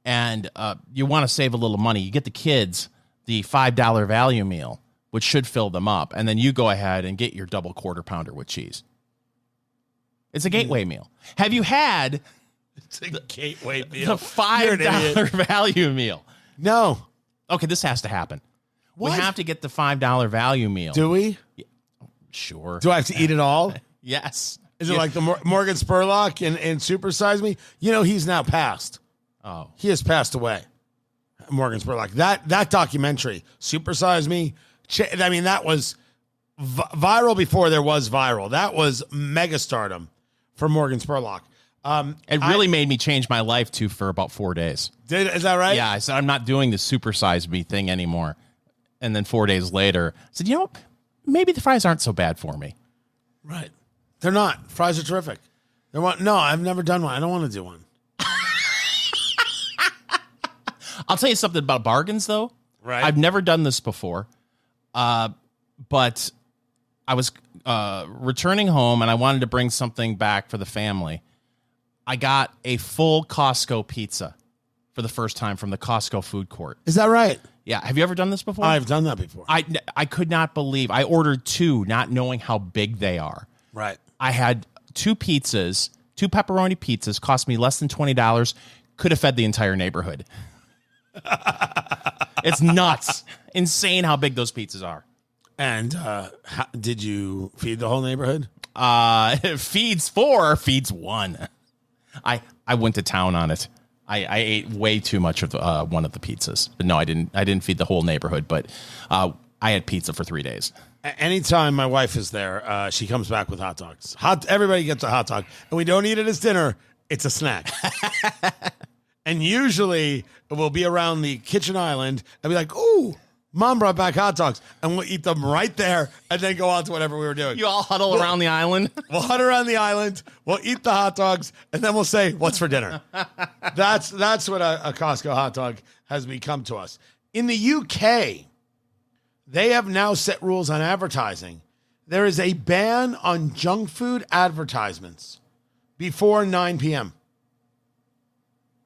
and you want to save a little money. You get the kids the $5 value meal, which should fill them up, and then you go ahead and get your double quarter pounder with cheese. It's a gateway meal. Have you had it's a gateway meal. The $5 value meal? No. Okay, this has to happen. What? We have to get the $5 value meal. Do we? Yeah, sure. Do I have to eat it all? Yes. Is it like the Morgan Spurlock in Super Size Me? He's now passed. Oh. He has passed away. Morgan Spurlock. That documentary, Super Size Me, that was viral before there was viral. That was mega stardom for Morgan Spurlock. It really made me change my life, too, for about 4 days. Is that right? Yeah, I said, I'm not doing the supersize me thing anymore. And then 4 days later, I said, maybe the fries aren't so bad for me. Right. They're not. Fries are terrific. No, I've never done one. I don't want to do one. I'll tell you something about bargains, though. Right. I've never done this before. But I was returning home, and I wanted to bring something back for the family. I got a full Costco pizza for the first time from the Costco food court. Is that right? Yeah. Have you ever done this before? I've done that before. I could not believe. I ordered 2, not knowing how big they are. Right. I had 2 pizzas, 2 pepperoni pizzas, cost me less than $20. Could have fed the entire neighborhood. It's nuts. Insane how big those pizzas are. And did you feed the whole neighborhood? Feeds 4, feeds 1. I went to town on it. I ate way too much of one of the pizzas. But no, I didn't feed the whole neighborhood, but I had pizza for 3 days. Anytime my wife is there, she comes back with hot dogs. Everybody gets a hot dog, and we don't eat it as dinner. It's a snack. And usually we'll be around the kitchen island and be like, ooh, Mom brought back hot dogs, and we'll eat them right there and then go on to whatever we were doing. You all huddle around the island? We'll huddle around the island, we'll eat the hot dogs, and then we'll say, what's for dinner? That's what a Costco hot dog has become to us. In the UK, they have now set rules on advertising. There is a ban on junk food advertisements before 9 p.m.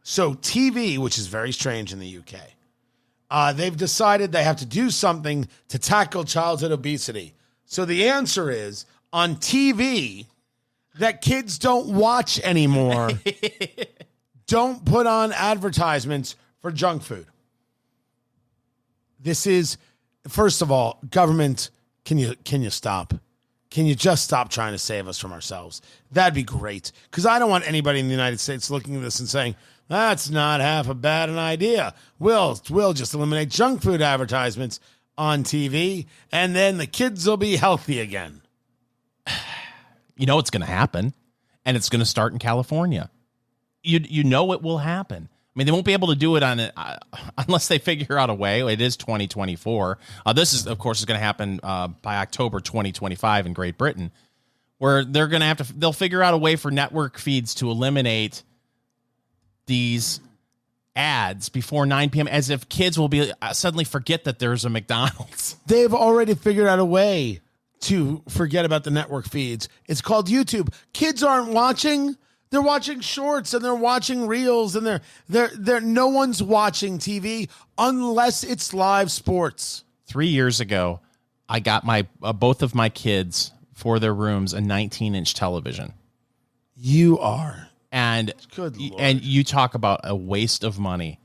So TV, which is very strange in the UK, they've decided they have to do something to tackle childhood obesity. So the answer is, on TV that kids don't watch anymore, don't put on advertisements for junk food. This is, first of all, government, can you stop? Can you just stop trying to save us from ourselves? That'd be great. Because I don't want anybody in the United States looking at this and saying, that's not half a bad an idea. We'll just eliminate junk food advertisements on TV, and then the kids will be healthy again. You know it's going to happen, and it's going to start in California. You know it will happen. I mean, they won't be able to do it on it unless they figure out a way. It is 2024. This is, of course, is going to happen by October 2025 in Great Britain, where they're going to they'll figure out a way for network feeds to eliminate these ads before 9 p.m. as if kids will be suddenly forget that there's a McDonald's. They've already figured out a way to forget about the network feeds. It's called YouTube. Kids aren't watching. They're watching shorts and they're watching reels and they're no one's watching TV unless it's live sports. 3 years ago, I got my both of my kids for their rooms a 19-inch television. You are. And good Lord. And you talk about a waste of money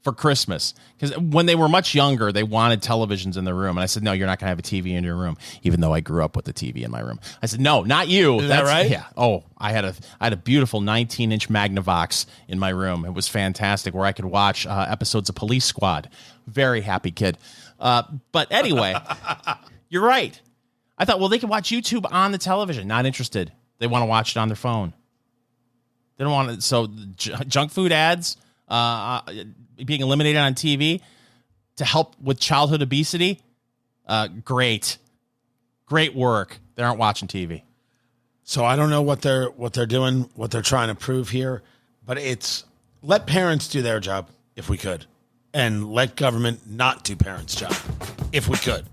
for Christmas. Because when they were much younger, they wanted televisions in their room. And I said, no, you're not going to have a TV in your room, even though I grew up with a TV in my room. I said, no, not you. Is that right? Yeah. Oh, I had a beautiful 19-inch Magnavox in my room. It was fantastic, where I could watch episodes of Police Squad. Very happy kid. But anyway, you're right. I thought, well, they can watch YouTube on the television. Not interested. They want to watch it on their phone. They don't want it. So junk food ads being eliminated on TV to help with childhood obesity. Great work. They aren't watching TV. So I don't know what they're doing, what they're trying to prove here, but it's let parents do their job if we could, and let government not do parents' job if we could.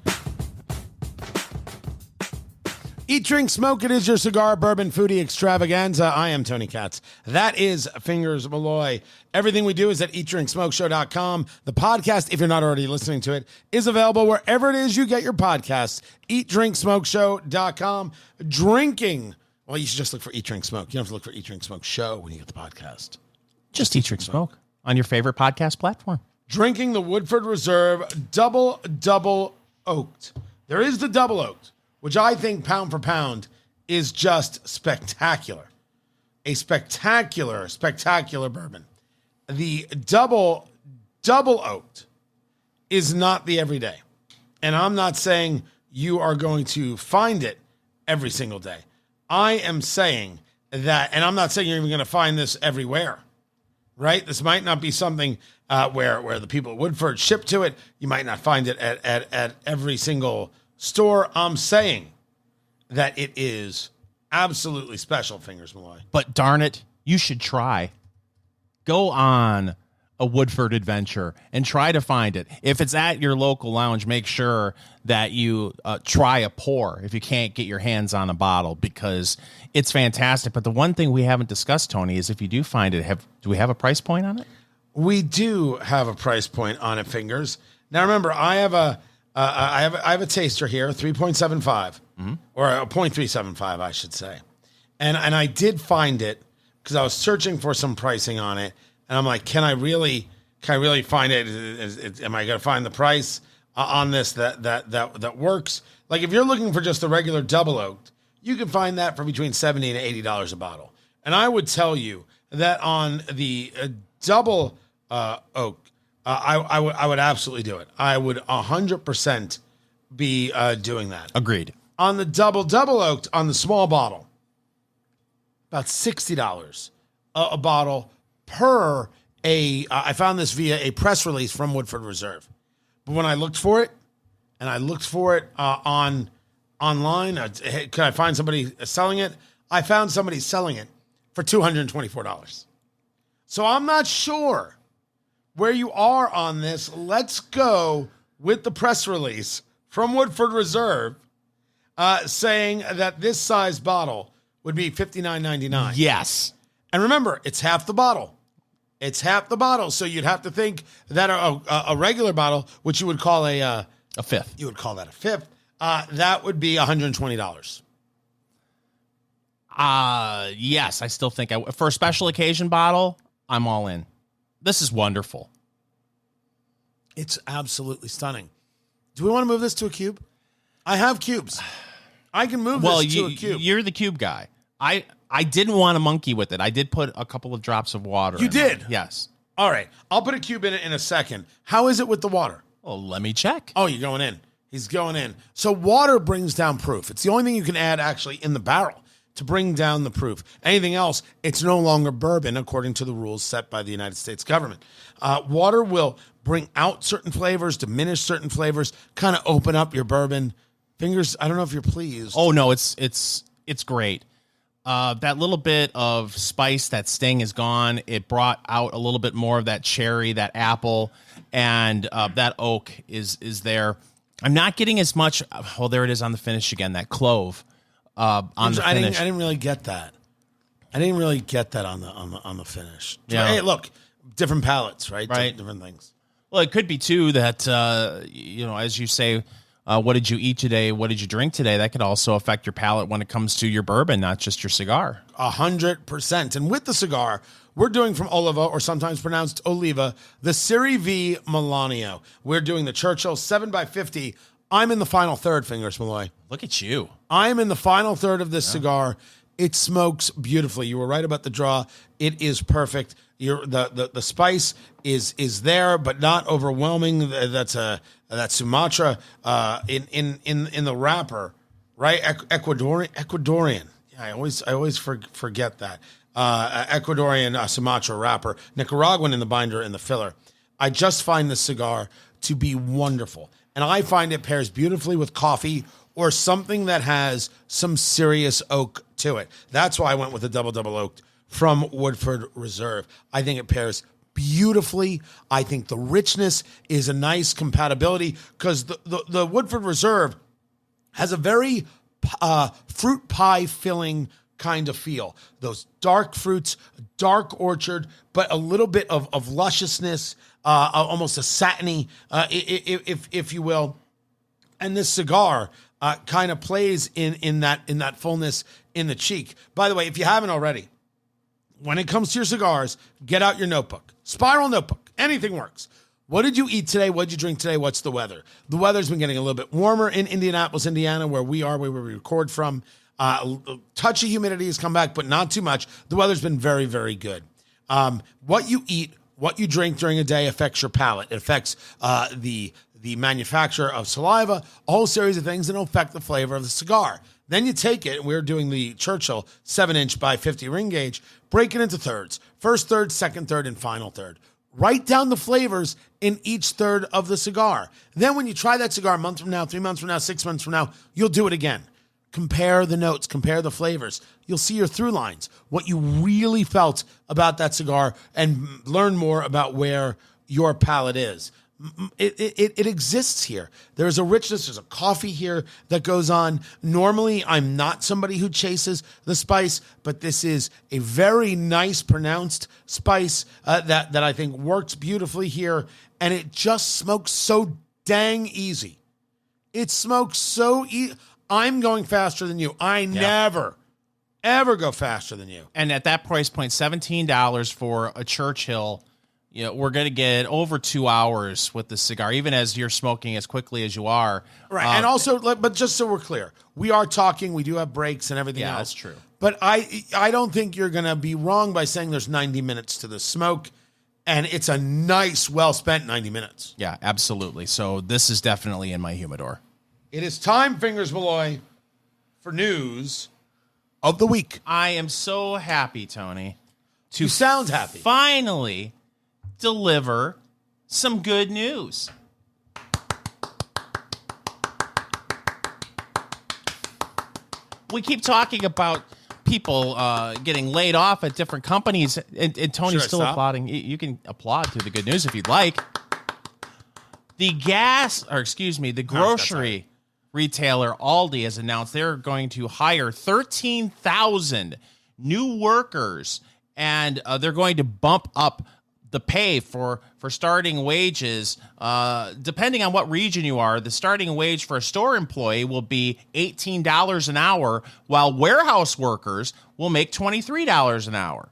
Eat, drink, smoke. It is your cigar, bourbon, foodie extravaganza. I am Tony Katz. That is Fingers Malloy. Everything we do is at eatdrinksmokeshow.com. The podcast, if you're not already listening to it, is available wherever it is you get your podcasts. Eatdrinksmokeshow.com. Drinking. Well, you should just look for Eat, Drink, Smoke. You don't have to look for Eat, Drink, Smoke Show when you get the podcast. Just Eat, Drink, Smoke on your favorite podcast platform. Drinking the Woodford Reserve double oaked. There is the double oaked, which I think pound for pound is just spectacular. A spectacular bourbon. The double oaked is not the everyday. And I'm not saying you are going to find it every single day. I am saying that, and I'm not saying you're even going to find this everywhere, right? This might not be something where the people at Woodford ship to it. You might not find it at every single store. I'm saying that it is absolutely special, Fingers Malloy. But darn it, you should try. Go on a Woodford adventure and try to find it. If it's at your local lounge, make sure that you try a pour if you can't get your hands on a bottle, because it's fantastic. But the one thing we haven't discussed, Tony, is if you do find it, do we have a price point on it? We do have a price point on it, Fingers. Now remember, I have a taster here, 3.75 or a 0.375, I should say, and I did find it because I was searching for some pricing on it. And I'm like, can I really find it? Am I going to find the price on this that works? Like, if you're looking for just the regular double oaked, you can find that for between $70 and $80 a bottle. And I would tell you that on the double oak, I would absolutely do it. I would 100% be doing that. Agreed. On the double oaked, on the small bottle, about $60 a bottle. I found this via a press release from Woodford Reserve. But when I looked for it, and I looked for it online, could I find somebody selling it? I found somebody selling it for $224. So I'm not sure where you are on this. Let's go with the press release from Woodford Reserve saying that this size bottle would be $59.99. Yes. And remember, it's half the bottle. It's half the bottle. So you'd have to think that a regular bottle, which you would call a fifth. You would call that a fifth. That would be $120. Yes, I still think for a special occasion bottle, I'm all in. This is wonderful. It's absolutely stunning. Do we want to move this to a cube? I have cubes. I can move this to a cube. You're the cube guy. I didn't want to monkey with it. I did put a couple of drops of water. You did? Yes. All right. I'll put a cube in it in a second. How is it with the water? Well, let me check. Oh, you're going in. He's going in. So water brings down proof. It's the only thing you can add actually in the barrel to bring down the proof. Anything else, it's no longer bourbon according to the rules set by the United States government. Water will bring out certain flavors, diminish certain flavors, kind of open up your bourbon. Fingers, I don't know if you're pleased. Oh, no, it's great. That little bit of spice, that sting is gone. It brought out a little bit more of that cherry, that apple, and that oak is there. I'm not getting as much. Oh, there it is on the finish again. That clove on the finish. I didn't really get that. I didn't really get that on the finish. Yeah. Hey, look, different palates, right? Right. Different things. Well, it could be too that as you say. What did you eat today? What did you drink today? That could also affect your palate when it comes to your bourbon, not just your cigar. 100%. And with the cigar, we're doing from Oliva, or sometimes pronounced Oliva, the Serie V Melanio. We're doing the Churchill 7x50. I'm in the final third, Fingers Malloy. Look at you. I'm in the final third of this cigar. It smokes beautifully. You were right about the draw. It is perfect. The spice is there, but not overwhelming. That's Sumatra in the wrapper, right? Ecuadorian. Yeah, I always forget that. Ecuadorian Sumatra wrapper, Nicaraguan in the binder and the filler. I just find this cigar to be wonderful, and I find it pairs beautifully with coffee or something that has some serious oak to it. That's why I went with the double oaked from Woodford Reserve. I think it pairs beautifully. I think the richness is a nice compatibility because the Woodford Reserve has a very fruit pie filling kind of feel. Those dark fruits, dark orchard, but a little bit of lusciousness, almost a satiny, if you will. And this cigar kind of plays in that fullness in the cheek. By the way, if you haven't already, when it comes to your cigars, get out your notebook. Spiral notebook. Anything works. What did you eat today? What did you drink today? What's the weather? The weather's been getting a little bit warmer in Indianapolis, Indiana, where we record from. Touch of humidity has come back, but not too much. The weather's been very, very good. What you eat, what you drink during a day affects your palate. It affects the the manufacturer of saliva, a whole series of things that affect the flavor of the cigar. Then you take it, and we're doing the Churchill 7-inch by 50 ring gauge, break it into thirds. First third, second third, and final third. Write down the flavors in each third of the cigar. Then when you try that cigar a month from now, 3 months from now, 6 months from now, you'll do it again. Compare the notes, compare the flavors. You'll see your through lines, what you really felt about that cigar, and learn more about where your palate is. It exists here. There's a richness. There's a coffee here that goes on. Normally, I'm not somebody who chases the spice, but this is a very nice, pronounced spice that I think works beautifully here, and it just smokes so dang easy. It smokes so easy. I'm going faster than you. I never, ever go faster than you. And at that price point, $17 for a Churchill. We're going to get over 2 hours with the cigar, even as you're smoking as quickly as you are. Right. And also, but just so we're clear, we are talking, we do have breaks and everything else. Yeah, that's true. But I don't think you're going to be wrong by saying there's 90 minutes to the smoke, and it's a nice, well-spent 90 minutes. Yeah, absolutely. So this is definitely in my humidor. It is time, Fingers Malloy, for news of the week. I am so happy, Tony. You sound happy. Finally deliver some good news. We keep talking about people getting laid off at different companies, and Tony's still applauding. You can applaud to the good news if you'd like. The grocery retailer Aldi has announced they're going to hire 13,000 new workers, and they're going to bump up the pay for starting wages. Depending on what region you are, the starting wage for a store employee will be $18 an hour, while warehouse workers will make $23 an hour.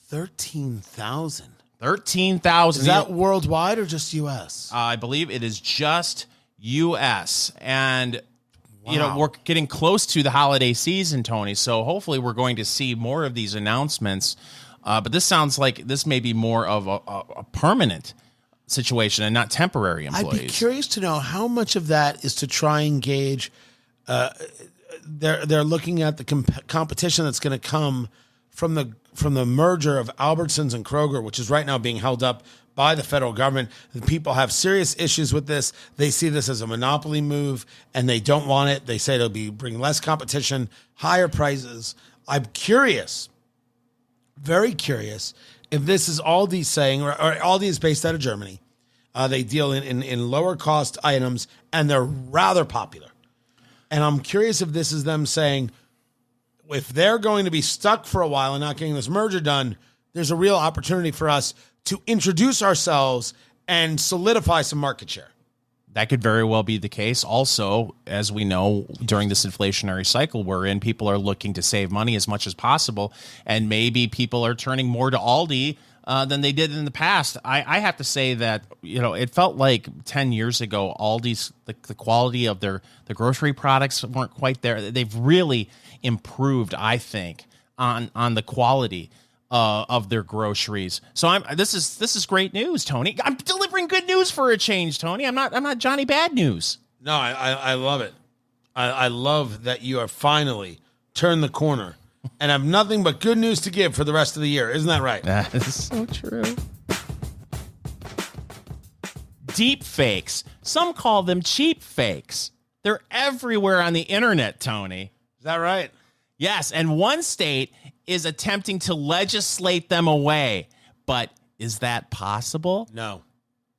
13,000. 13,000. Is that worldwide or just U.S.? I believe it is just U.S. And, we're getting close to the holiday season, Tony, so hopefully we're going to see more of these announcements. But this sounds like this may be more of a permanent situation and not temporary employees. I'd be curious to know how much of that is to try and gauge. They're looking at the competition that's going to come from the merger of Albertsons and Kroger, which is right now being held up by the federal government. The people have serious issues with this. They see this as a monopoly move, and they don't want it. They say it'll bring less competition, higher prices. I'm curious. Very curious if this is Aldi saying, or Aldi is based out of Germany. They deal in lower cost items, and they're rather popular. And I'm curious if this is them saying, if they're going to be stuck for a while and not getting this merger done, there's a real opportunity for us to introduce ourselves and solidify some market share. That could very well be the case. Also, as we know, during this inflationary cycle we're in, people are looking to save money as much as possible, and maybe people are turning more to Aldi than they did in the past. I have to say that, it felt like 10 years ago, Aldi's, the quality of the grocery products weren't quite there. They've really improved, I think, on the quality of their groceries. So this is great news, Tony. I'm delivering good news for a change, Tony. I'm not Johnny Bad News. No, I love it. I love that you are finally turned the corner and have nothing but good news to give for the rest of the year. Isn't that right? That is so true. Deep fakes. Some call them cheap fakes. They're everywhere on the internet, Tony. Is that right? Yes, and one state is attempting to legislate them away. But is that possible? No.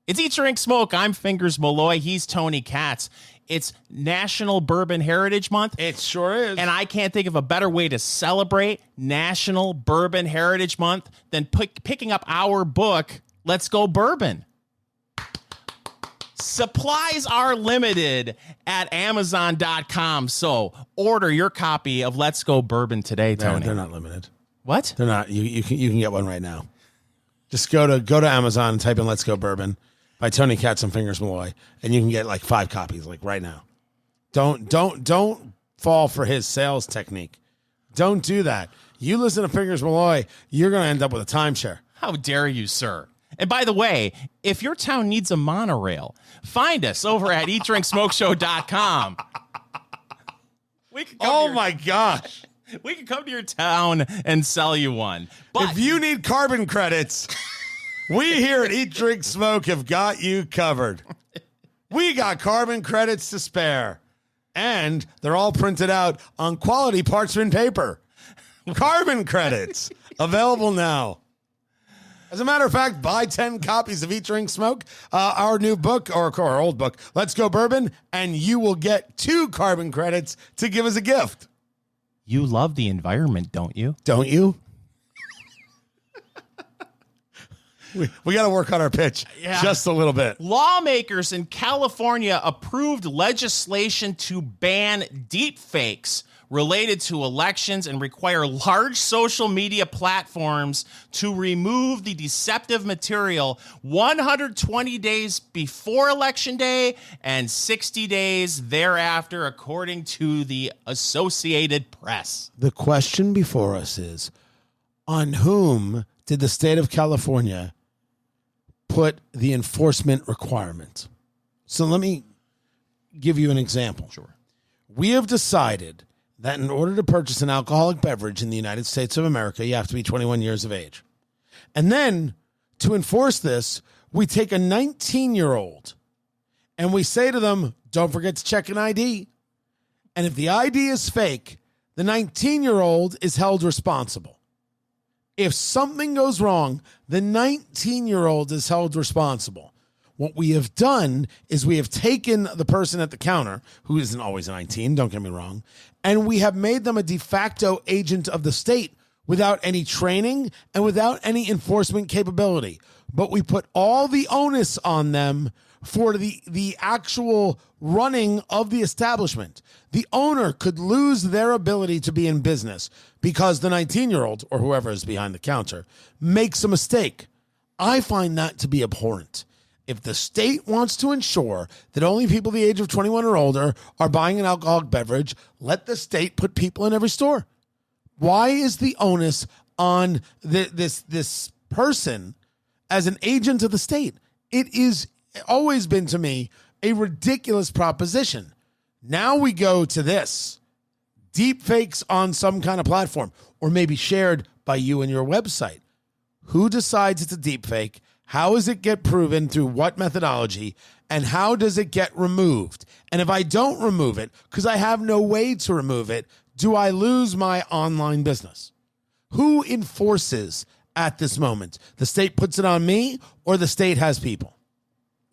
It's Eat, Drink, Smoke. I'm Fingers Malloy. He's Tony Katz. It's National Bourbon Heritage Month. It sure is. And I can't think of a better way to celebrate National Bourbon Heritage Month than picking up our book, Let's Go Bourbon. Supplies are limited at Amazon.com, so order your copy of Let's Go Bourbon today, Tony. They're not limited. What? They're not. You can get one right now. Just go to Amazon and type in Let's Go Bourbon by Tony Katz and Fingers Malloy, and you can get like 5 copies like right now. Don't fall for his sales technique. Don't do that. You listen to Fingers Malloy, you're going to end up with a timeshare. How dare you, sir? And by the way, if your town needs a monorail, find us over at eatdrinksmokeshow.com. Oh my gosh. We can come to your town and sell you one. But if you need carbon credits, we here at Eat, Drink, Smoke have got you covered. We got carbon credits to spare. And they're all printed out on quality parchment paper. Carbon credits available now. As a matter of fact, buy 10 copies of Eat, Drink, Smoke, our new book, or our old book, Let's Go Bourbon, and you will get 2 carbon credits to give as a gift. You love the environment, don't you? Don't you? we got to work on our pitch just a little bit. Lawmakers in California approved legislation to ban deepfakes related to elections and require large social media platforms to remove the deceptive material 120 days before Election Day and 60 days thereafter, according to the Associated Press. The question before us is, on whom did the state of California put the enforcement requirement? So let me give you an example. Sure. We have decided that in order to purchase an alcoholic beverage in the United States of America, you have to be 21 years of age. And then to enforce this, we take a 19-year-old and we say to them, don't forget to check an ID. And if the ID is fake, the 19-year-old is held responsible. If something goes wrong, the 19-year-old is held responsible. What we have done is we have taken the person at the counter, who isn't always 19, don't get me wrong, and we have made them a de facto agent of the state without any training and without any enforcement capability. But we put all the onus on them for the actual running of the establishment. The owner could lose their ability to be in business because the 19-year-old, or whoever is behind the counter, makes a mistake. I find that to be abhorrent. If the state wants to ensure that only people the age of 21 or older are buying an alcoholic beverage, let the state put people in every store. Why is the onus on this person as an agent of the state? It is always been to me a ridiculous proposition. Now we go to this. Deep fakes on some kind of platform, or maybe shared by you and your website. Who decides it's a deep fake? How does it get proven, through what methodology, and how does it get removed? And if I don't remove it, because I have no way to remove it, do I lose my online business? Who enforces at this moment? The state puts it on me, or the state has people?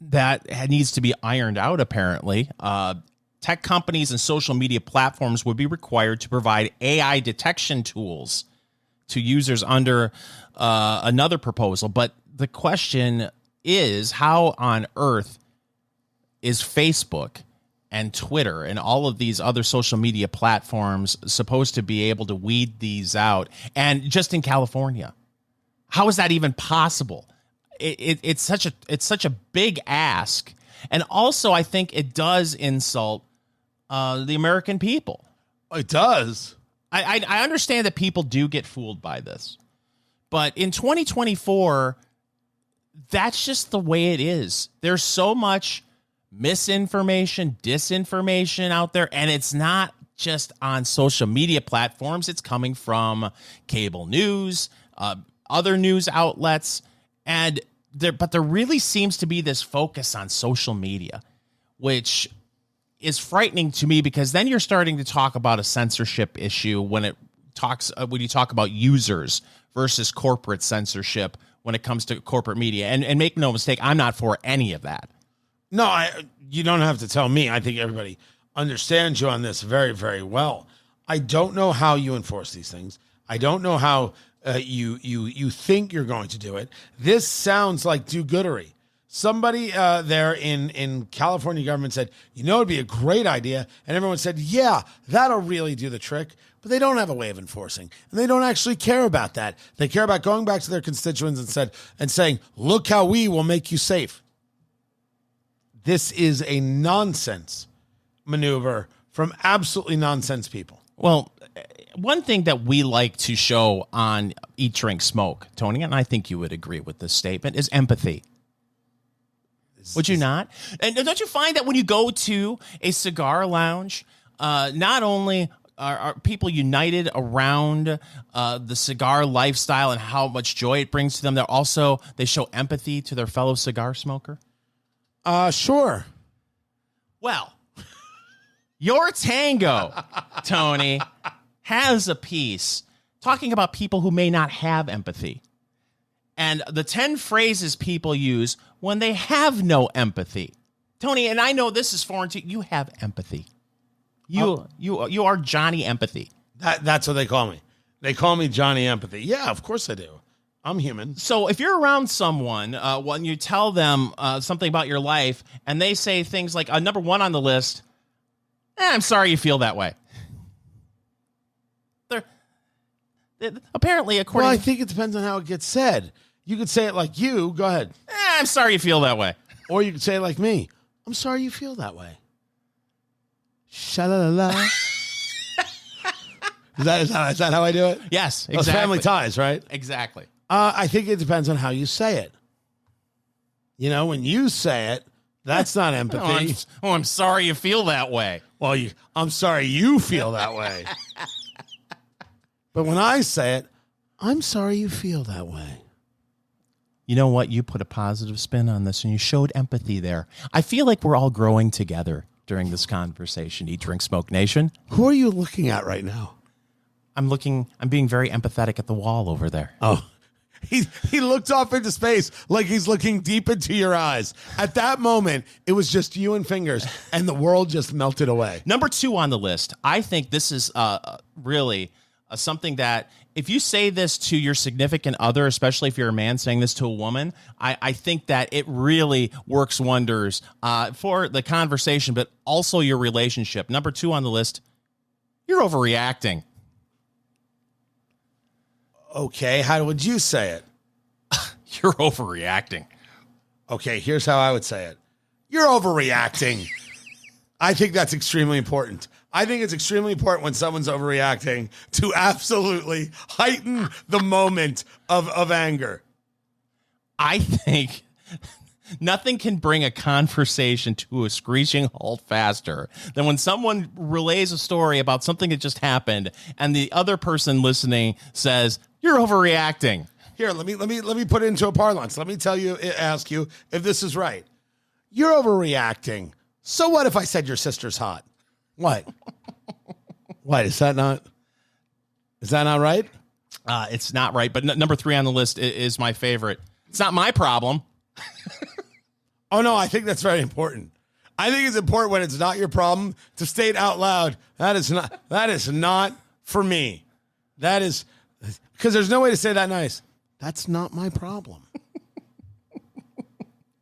That needs to be ironed out, apparently. Tech companies and social media platforms would be required to provide AI detection tools to users under another proposal. But the question is, how on earth is Facebook and Twitter and all of these other social media platforms supposed to be able to weed these out? And just in California, how is that even possible? It's such a big ask. And also, I think it does insult the American people. It does. I understand that people do get fooled by this. But in 2024, that's just the way it is. There's so much misinformation, disinformation out there, and it's not just on social media platforms. It's coming from cable news, other news outlets, and there really seems to be this focus on social media, which is frightening to me, because then you're starting to talk about a censorship issue when you talk about users versus corporate censorship when it comes to corporate media. And make no mistake, I'm not for any of that. No, you don't have to tell me. I think everybody understands you on this very, very well. I don't know how you enforce these things. I don't know how you think you're going to do it. This sounds like do-goodery. Somebody there in California government said, it'd be a great idea. And everyone said, yeah, that'll really do the trick. But they don't have a way of enforcing. And they don't actually care about that. They care about going back to their constituents and saying, look how we will make you safe. This is a nonsense maneuver from absolutely nonsense people. Well, one thing that we like to show on Eat, Drink, Smoke, Tony, and I think you would agree with this statement, is empathy. Would you not? And don't you find that when you go to a cigar lounge, not only are people united around the cigar lifestyle and how much joy it brings to them, they show empathy to their fellow cigar smoker? Sure. Well, your tango, Tony, has a piece talking about people who may not have empathy. And the 10 phrases people use when they have no empathy. Tony, and I know this is foreign to you, have empathy. You are Johnny Empathy. That's what they call me. They call me Johnny Empathy. Yeah, of course I do. I'm human. So if you're around someone, when you tell them something about your life, and they say things like, number one on the list, I'm sorry you feel that way. Apparently, according I think it depends on how it gets said. You could say it like you. Go ahead. I'm sorry you feel that way. Or you could say it like me. I'm sorry you feel that way. Sha-la-la-la. Is that how I do it? Yes, exactly. Those Family Ties, right? Exactly. I think it depends on how you say it. You know, when you say it, that's not empathy. I'm sorry you feel that way. Well, I'm sorry you feel that way. But when I say it, I'm sorry you feel that way. You know what? You put a positive spin on this and you showed empathy there. I feel like we're all growing together during this conversation. Eat, Drink, Smoke Nation. Who are you looking at right now? I'm being very empathetic at the wall over there. Oh, he looked off into space like he's looking deep into your eyes. At that moment, it was just you and fingers, and the world just melted away. Number 2 on the list. I think this is really something that if you say this to your significant other, especially if you're a man saying this to a woman, I think that it really works wonders for the conversation, but also your relationship. Number 2 on the list, you're overreacting. Okay, how would you say it? You're overreacting. Okay, here's how I would say it. You're overreacting. I think that's extremely important. I think it's extremely important when someone's overreacting to absolutely heighten the moment of anger. I think nothing can bring a conversation to a screeching halt faster than when someone relays a story about something that just happened and the other person listening says, "You're overreacting." Here, let me put it into a parlance. Let me ask you if this is right. You're overreacting. So what if I said your sister's hot? What? What, is that not right? It's not right, but number 3 on the list is my favorite. It's not my problem. Oh, no, I think that's very important. I think it's important when it's not your problem to state out loud, that is not for me. That is, because there's no way to say that nice. That's not my problem.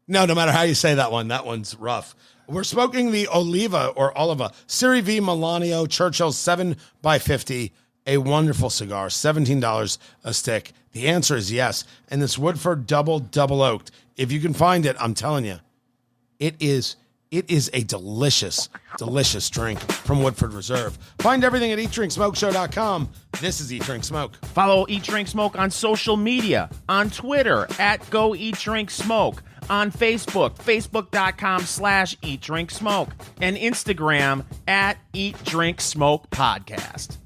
No matter how you say that one's rough. We're smoking the Oliva Serie V Melanio Churchill 7x50, a wonderful cigar, $17 a stick. The answer is yes. And this Woodford double oaked. If you can find it, I'm telling you, it is a delicious drink from Woodford Reserve. Find everything at eatdrinksmokeshow.com. This is Eat Drink Smoke. Follow Eat Drink Smoke on social media, on Twitter at Go Eat Drink Smoke, on Facebook, facebook.com/eatdrinksmoke, and Instagram at Eat Drink Smoke Podcast.